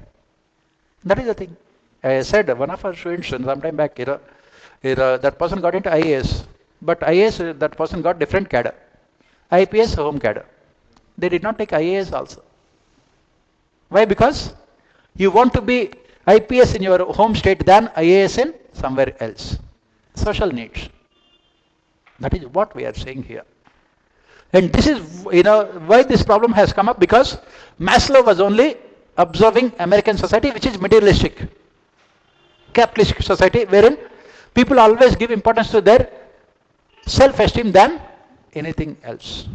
That is the thing. I said, one of our students some time back, that person got into IAS, but IAS, that person got different cadre. IPS, home cadre. They did not take IAS also. Why? Because you want to be IPS in your home state than IAS in somewhere else. Social needs. That is what we are saying here. And this is, why this problem has come up, because Maslow was only observing American society, which is materialistic, capitalistic society, wherein people always give importance to their self-esteem than anything else.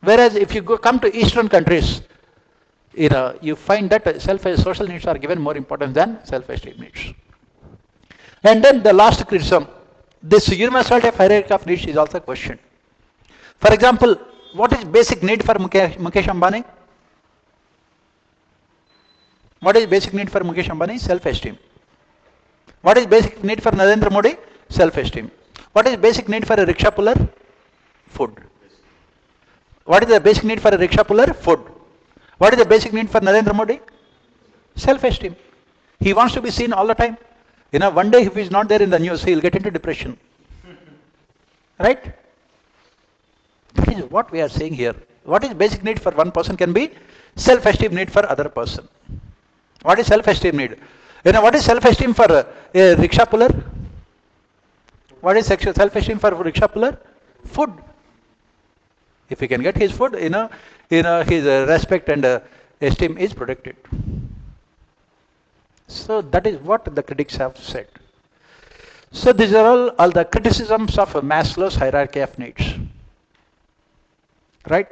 Whereas if you come to Eastern countries, you find that social needs are given more importance than self-esteem needs. And then the last criticism, this universality of hierarchy of needs is also questioned. For example, what is basic need for Mukesh Ambani? What is basic need for Mukesh Ambani? Self-esteem. What is basic need for Narendra Modi? Self-esteem. What is basic need for a rickshaw puller? Food. What is the basic need for a rickshaw puller? Food. What is the basic need for Narendra Modi? Self-esteem. He wants to be seen all the time. One day if he is not there in the news, he will get into depression. Right? That is what we are saying here. What is basic need for one person can be self-esteem need for other person. What is self-esteem need? What is self-esteem for a rickshaw puller? What is self-esteem for a rickshaw puller? Food. If he can get his food, his respect and esteem is protected. So that is what the critics have said. So these are all the criticisms of Maslow's hierarchy of needs. Right?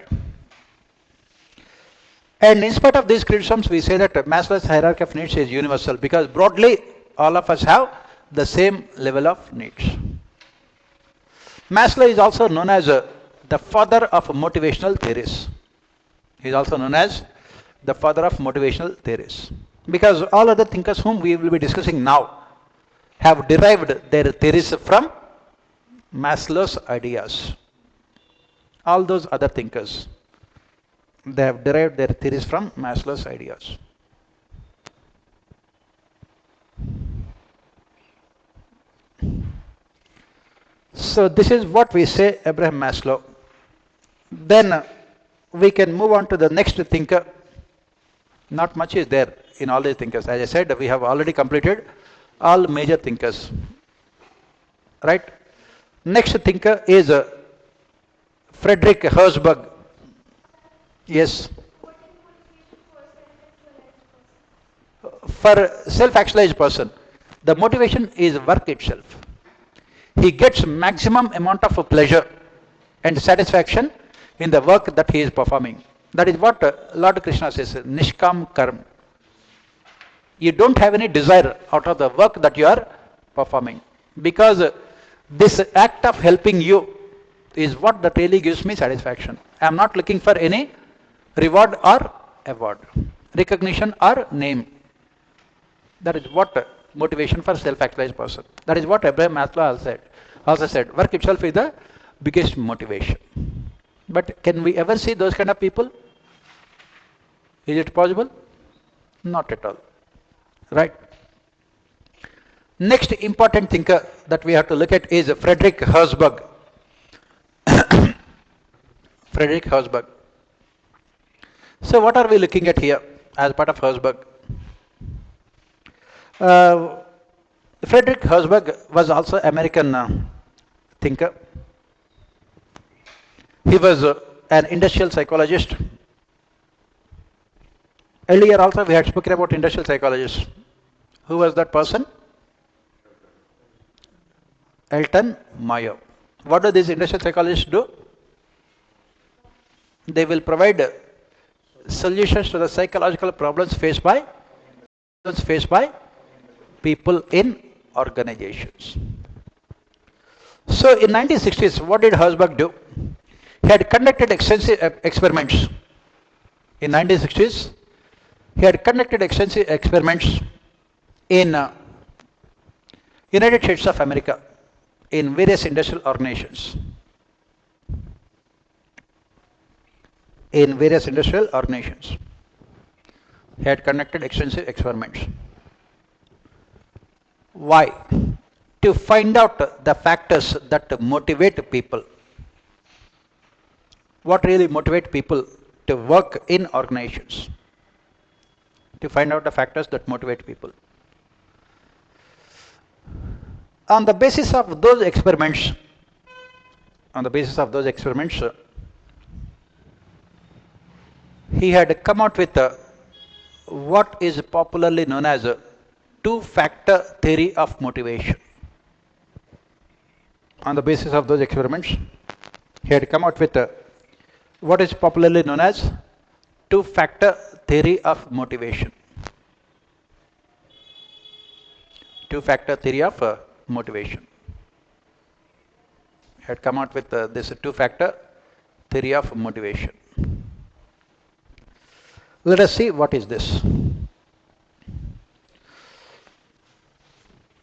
And in spite of these criticisms, we say that Maslow's hierarchy of needs is universal, because broadly all of us have the same level of needs. Maslow is also known as the father of motivational theories. He is also known as the father of motivational theories, because all other thinkers whom we will be discussing now have derived their theories from Maslow's ideas. All those other thinkers, they have derived their theories from Maslow's ideas. So this is what we say Abraham Maslow. Then we can move on to the next thinker. Not much is there in all these thinkers. As I said, we have already completed all major thinkers. Right? Next thinker is Frederick Herzberg. Yes. For self-actualized person, the motivation is work itself. He gets maximum amount of pleasure and satisfaction in the work that he is performing. That is what Lord Krishna says, Nishkam Karma. You don't have any desire out of the work that you are performing, because this act of helping you is what that really gives me satisfaction. I am not looking for any reward or award, recognition or name. That is what motivation for self-actualized person. That is what Abraham Maslow also said. Work itself is the biggest motivation. But can we ever see those kind of people? Is it possible? Not at all. Right? Next important thinker that we have to look at is Frederick Herzberg. Frederick Herzberg. So what are we looking at here as part of Herzberg? Frederick Herzberg was also American thinker. He was an industrial psychologist. Earlier also we had spoken about industrial psychologists. Who was that person? Elton Mayo. What do these industrial psychologists do? They will provide solutions to the psychological problems faced by people in organizations. So in 1960s, what did Herzberg do? He had conducted extensive experiments. In 1960s, he had conducted extensive experiments in United States of America in various industrial organizations. In various industrial organizations, he had conducted extensive experiments. Why? To find out the factors that motivate people. What really motivates people to work in organizations? To find out the factors that motivate people. On the basis of those experiments, he had come out with what is popularly known as a two-factor theory of motivation. On the basis of those experiments, he had come out with what is popularly known as two-factor theory of motivation. Two-factor theory of motivation. He had come out with this two-factor theory of motivation. Let us see what is this.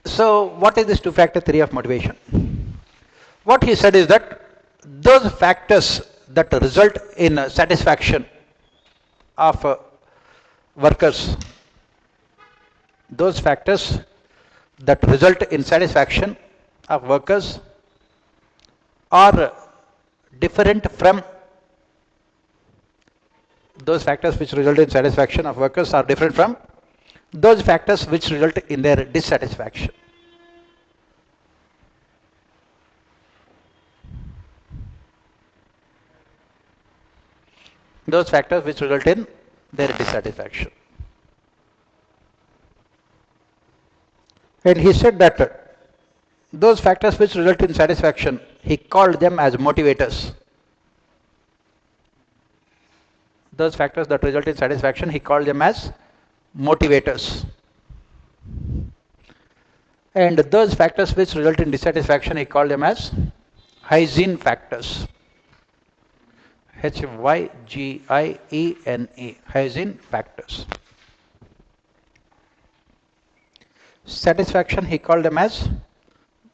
So, what is this two-factor theory of motivation? What he said is that those factors that result in satisfaction of workers, those factors that result in satisfaction of workers are different from those factors which result in satisfaction of workers are different from those factors which result in their dissatisfaction. Those factors which result in their dissatisfaction. And he said that those factors which result in satisfaction, he called them as motivators. Those factors that result in satisfaction, he called them as motivators. And those factors which result in dissatisfaction, he called them as hygiene factors. Hygiene, hygiene factors. Satisfaction, he called them as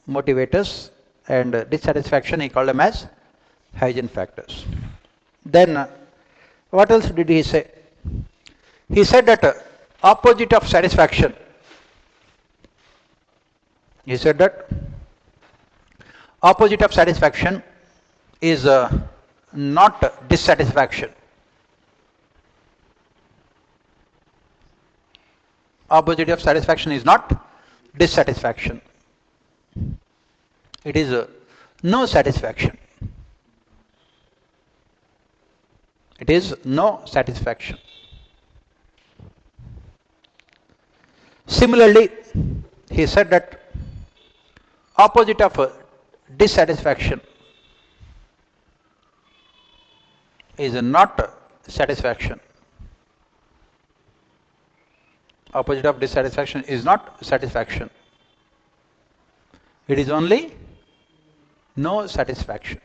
motivators, and dissatisfaction, he called them as hygiene factors. Then, what else did he say? He said that opposite of satisfaction. He said that opposite of satisfaction is not dissatisfaction. Opposite of satisfaction is not dissatisfaction. It is no satisfaction. It is no satisfaction. Similarly, he said that opposite of dissatisfaction is not satisfaction. Opposite of dissatisfaction is not satisfaction. It is only no satisfaction.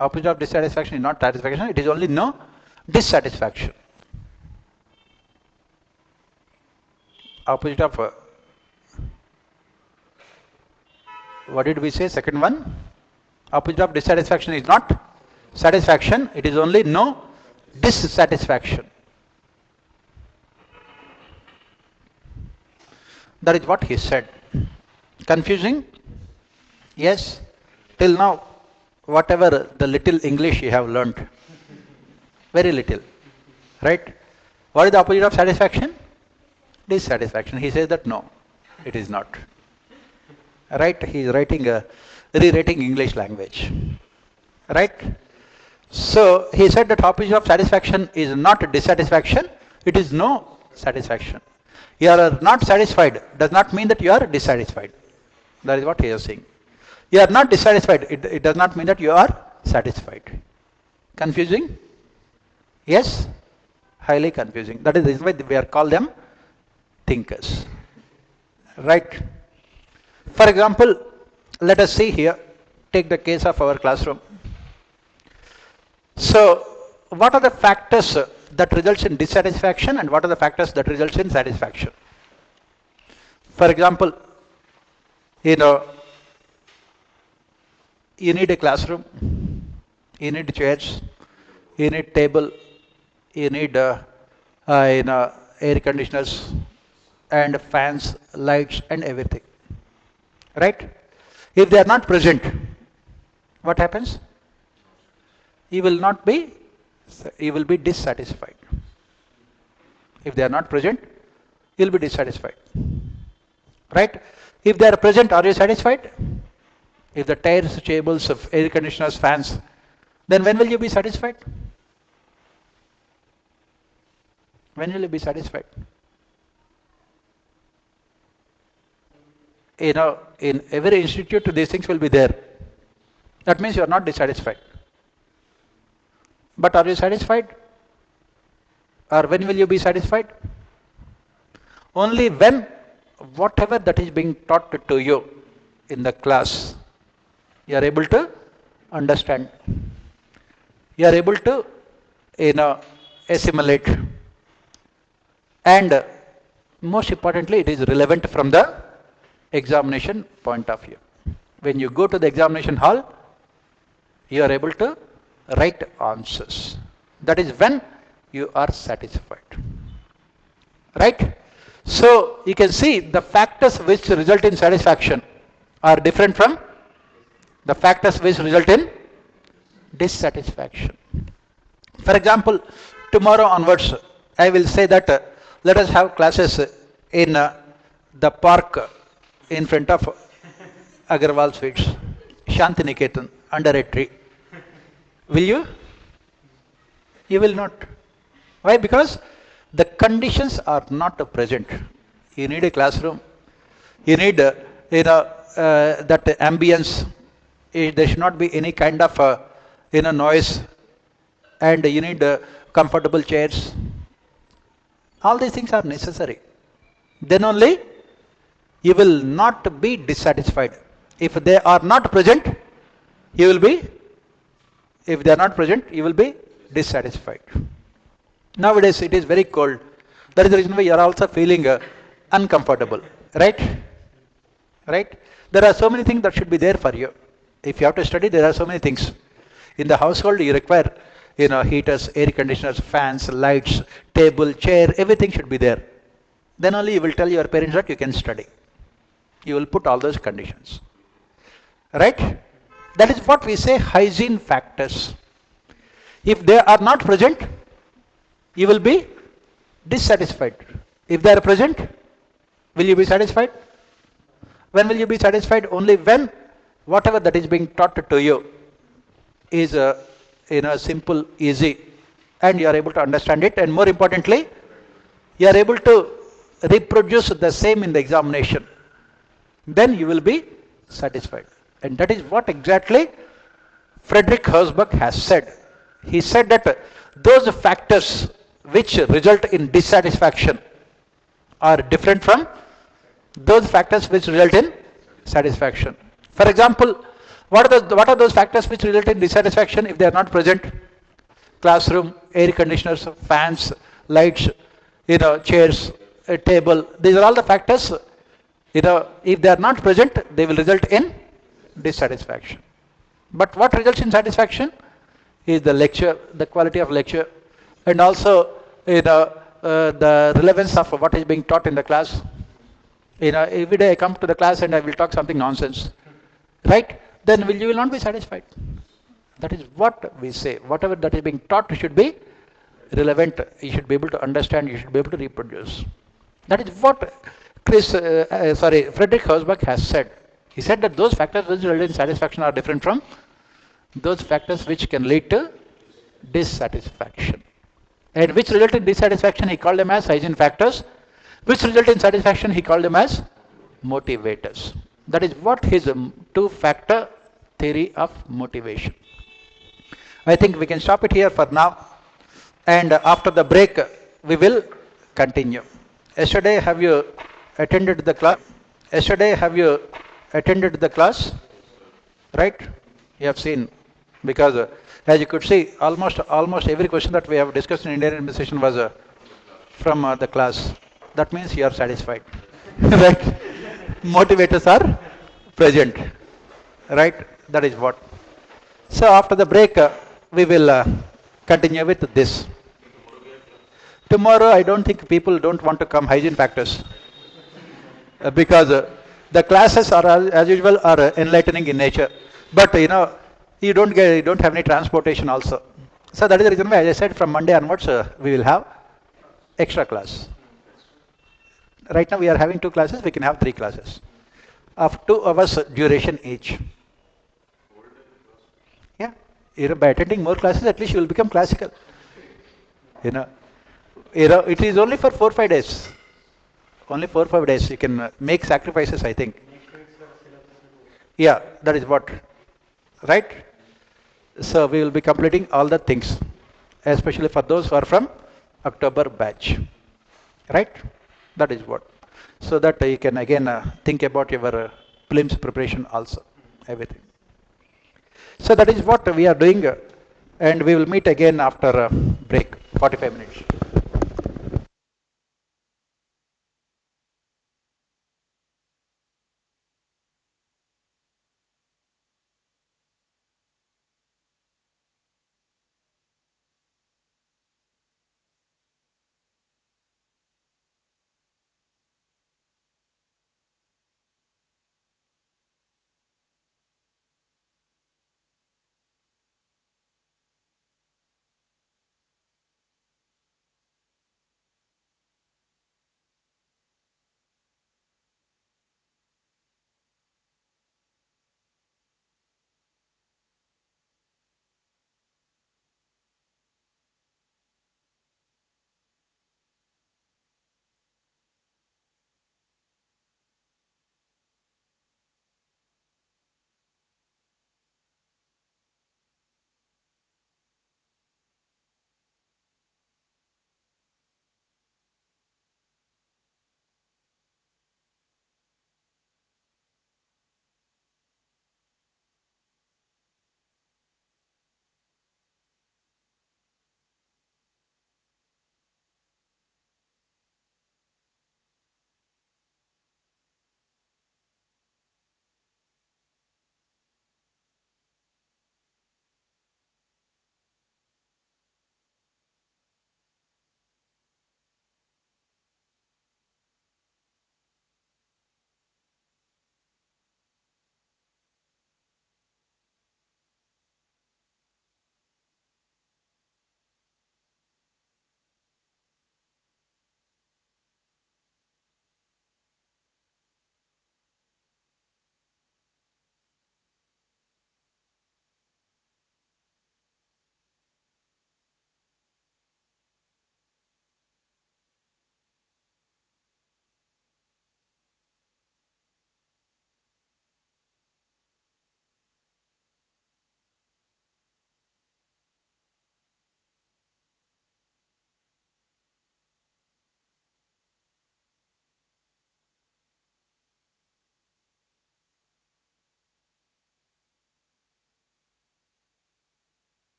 Opposite of dissatisfaction is not satisfaction, it is only no dissatisfaction. Opposite of what did we say? Second one. Opposite of dissatisfaction is not satisfaction, it is only no dissatisfaction. That is what he said. Confusing? Yes. Till now, whatever the little English you have learnt, very little, right? What is the opposite of satisfaction? Dissatisfaction. He says that no, it is not. Right? He is rewriting English language. Right? So he said that opposite of satisfaction is not dissatisfaction, it is no satisfaction. You are not satisfied does not mean that you are dissatisfied. That is what he is saying. You are not dissatisfied, it does not mean that you are satisfied. Confusing? Yes, highly confusing. That is why we are called them thinkers. Right? For example, let us see here, take the case of our classroom. So, what are the factors that results in dissatisfaction and what are the factors that results in satisfaction? For example, you know, you need a classroom, you need chairs, you need table, you need air conditioners and fans, lights and everything. Right? If they are not present, what happens? You will not be, you will be dissatisfied. If they are not present, you will be dissatisfied. Right? If they are present, are you satisfied? If the tires, tables, air conditioners, fans, then when will you be satisfied? When will you be satisfied? In every institute, these things will be there. That means you are not dissatisfied. But are you satisfied? Or when will you be satisfied? Only when whatever that is being taught to you in the class, you are able to understand. You are able to, assimilate. And most importantly, it is relevant from the examination point of view. When you go to the examination hall, you are able to write answers. That is when you are satisfied. Right? So, you can see the factors which result in satisfaction are different from the factors which result in dissatisfaction. For example, tomorrow onwards, I will say that let us have classes in the park in front of Agarwal Sweets, Shantiniketan, under a tree. Will you? You will not. Why? Because the conditions are not present. You need a classroom. You need, that ambience. There should not be any kind of, noise. And you need comfortable chairs. All these things are necessary. Then only you will not be dissatisfied. If they are not present, you will be, if they are not present, you will be dissatisfied. Nowadays it is very cold. That is the reason why you are also feeling uncomfortable. Right? Right? There are so many things that should be there for you. If you have to study, there are so many things. In the household, you require, heaters, air conditioners, fans, lights, table, chair, everything should be there. Then only you will tell your parents that you can study. You will put all those conditions. Right? That is what we say hygiene factors. If they are not present, you will be dissatisfied. If they are present, will you be satisfied? When will you be satisfied? Only when whatever that is being taught to you is simple, easy, and you are able to understand it, and more importantly, you are able to reproduce the same in the examination. Then you will be satisfied. And that is what exactly Frederick Herzberg has said. He said that those factors which result in dissatisfaction are different from those factors which result in satisfaction. For example, what are those factors which result in dissatisfaction if they are not present? Classroom, air conditioners, fans, lights, chairs, a table. These are all the factors. If they are not present, they will result in dissatisfaction. But what results in satisfaction is the lecture, the quality of lecture, and also the relevance of what is being taught in the class. Every day I come to the class and I will talk something nonsense, right? Then you will not be satisfied. That is what we say. Whatever that is being taught should be relevant. You should be able to understand. You should be able to reproduce. That is what Frederick Herzberg has said. He said that those factors which result in satisfaction are different from those factors which can lead to dissatisfaction. And which result in dissatisfaction, he called them as hygiene factors. Which result in satisfaction, he called them as motivators. That is what his two-factor theory of motivation. I think we can stop it here for now. And after the break, we will continue. Yesterday, have you attended the class? Yesterday, have you attended the class? Right? You have seen, because as you could see, almost every question that we have discussed in Indian administration was from the class. That means you are satisfied. Right? Motivators are present. Right? That is what. So after the break, we will continue with this. Tomorrow, I don't think people don't want to come hygiene factors because the classes are as usual are enlightening in nature, but you don't have any transportation also. So that is the reason why, as I said, from Monday onwards we will have extra class. Right now we are having 2 classes. We can have 3 classes of 2 hours duration each. Yeah, by attending more classes, at least you will become classical. You know, it is only for 4 5 days. Only 4 5 days. You can make sacrifices, I think. Yeah, that is what. Right? So we will be completing all the things, especially for those who are from October batch. Right? That is what. So that you can again think about your prelims preparation also. Everything. So that is what we are doing, and we will meet again after break, 45 minutes.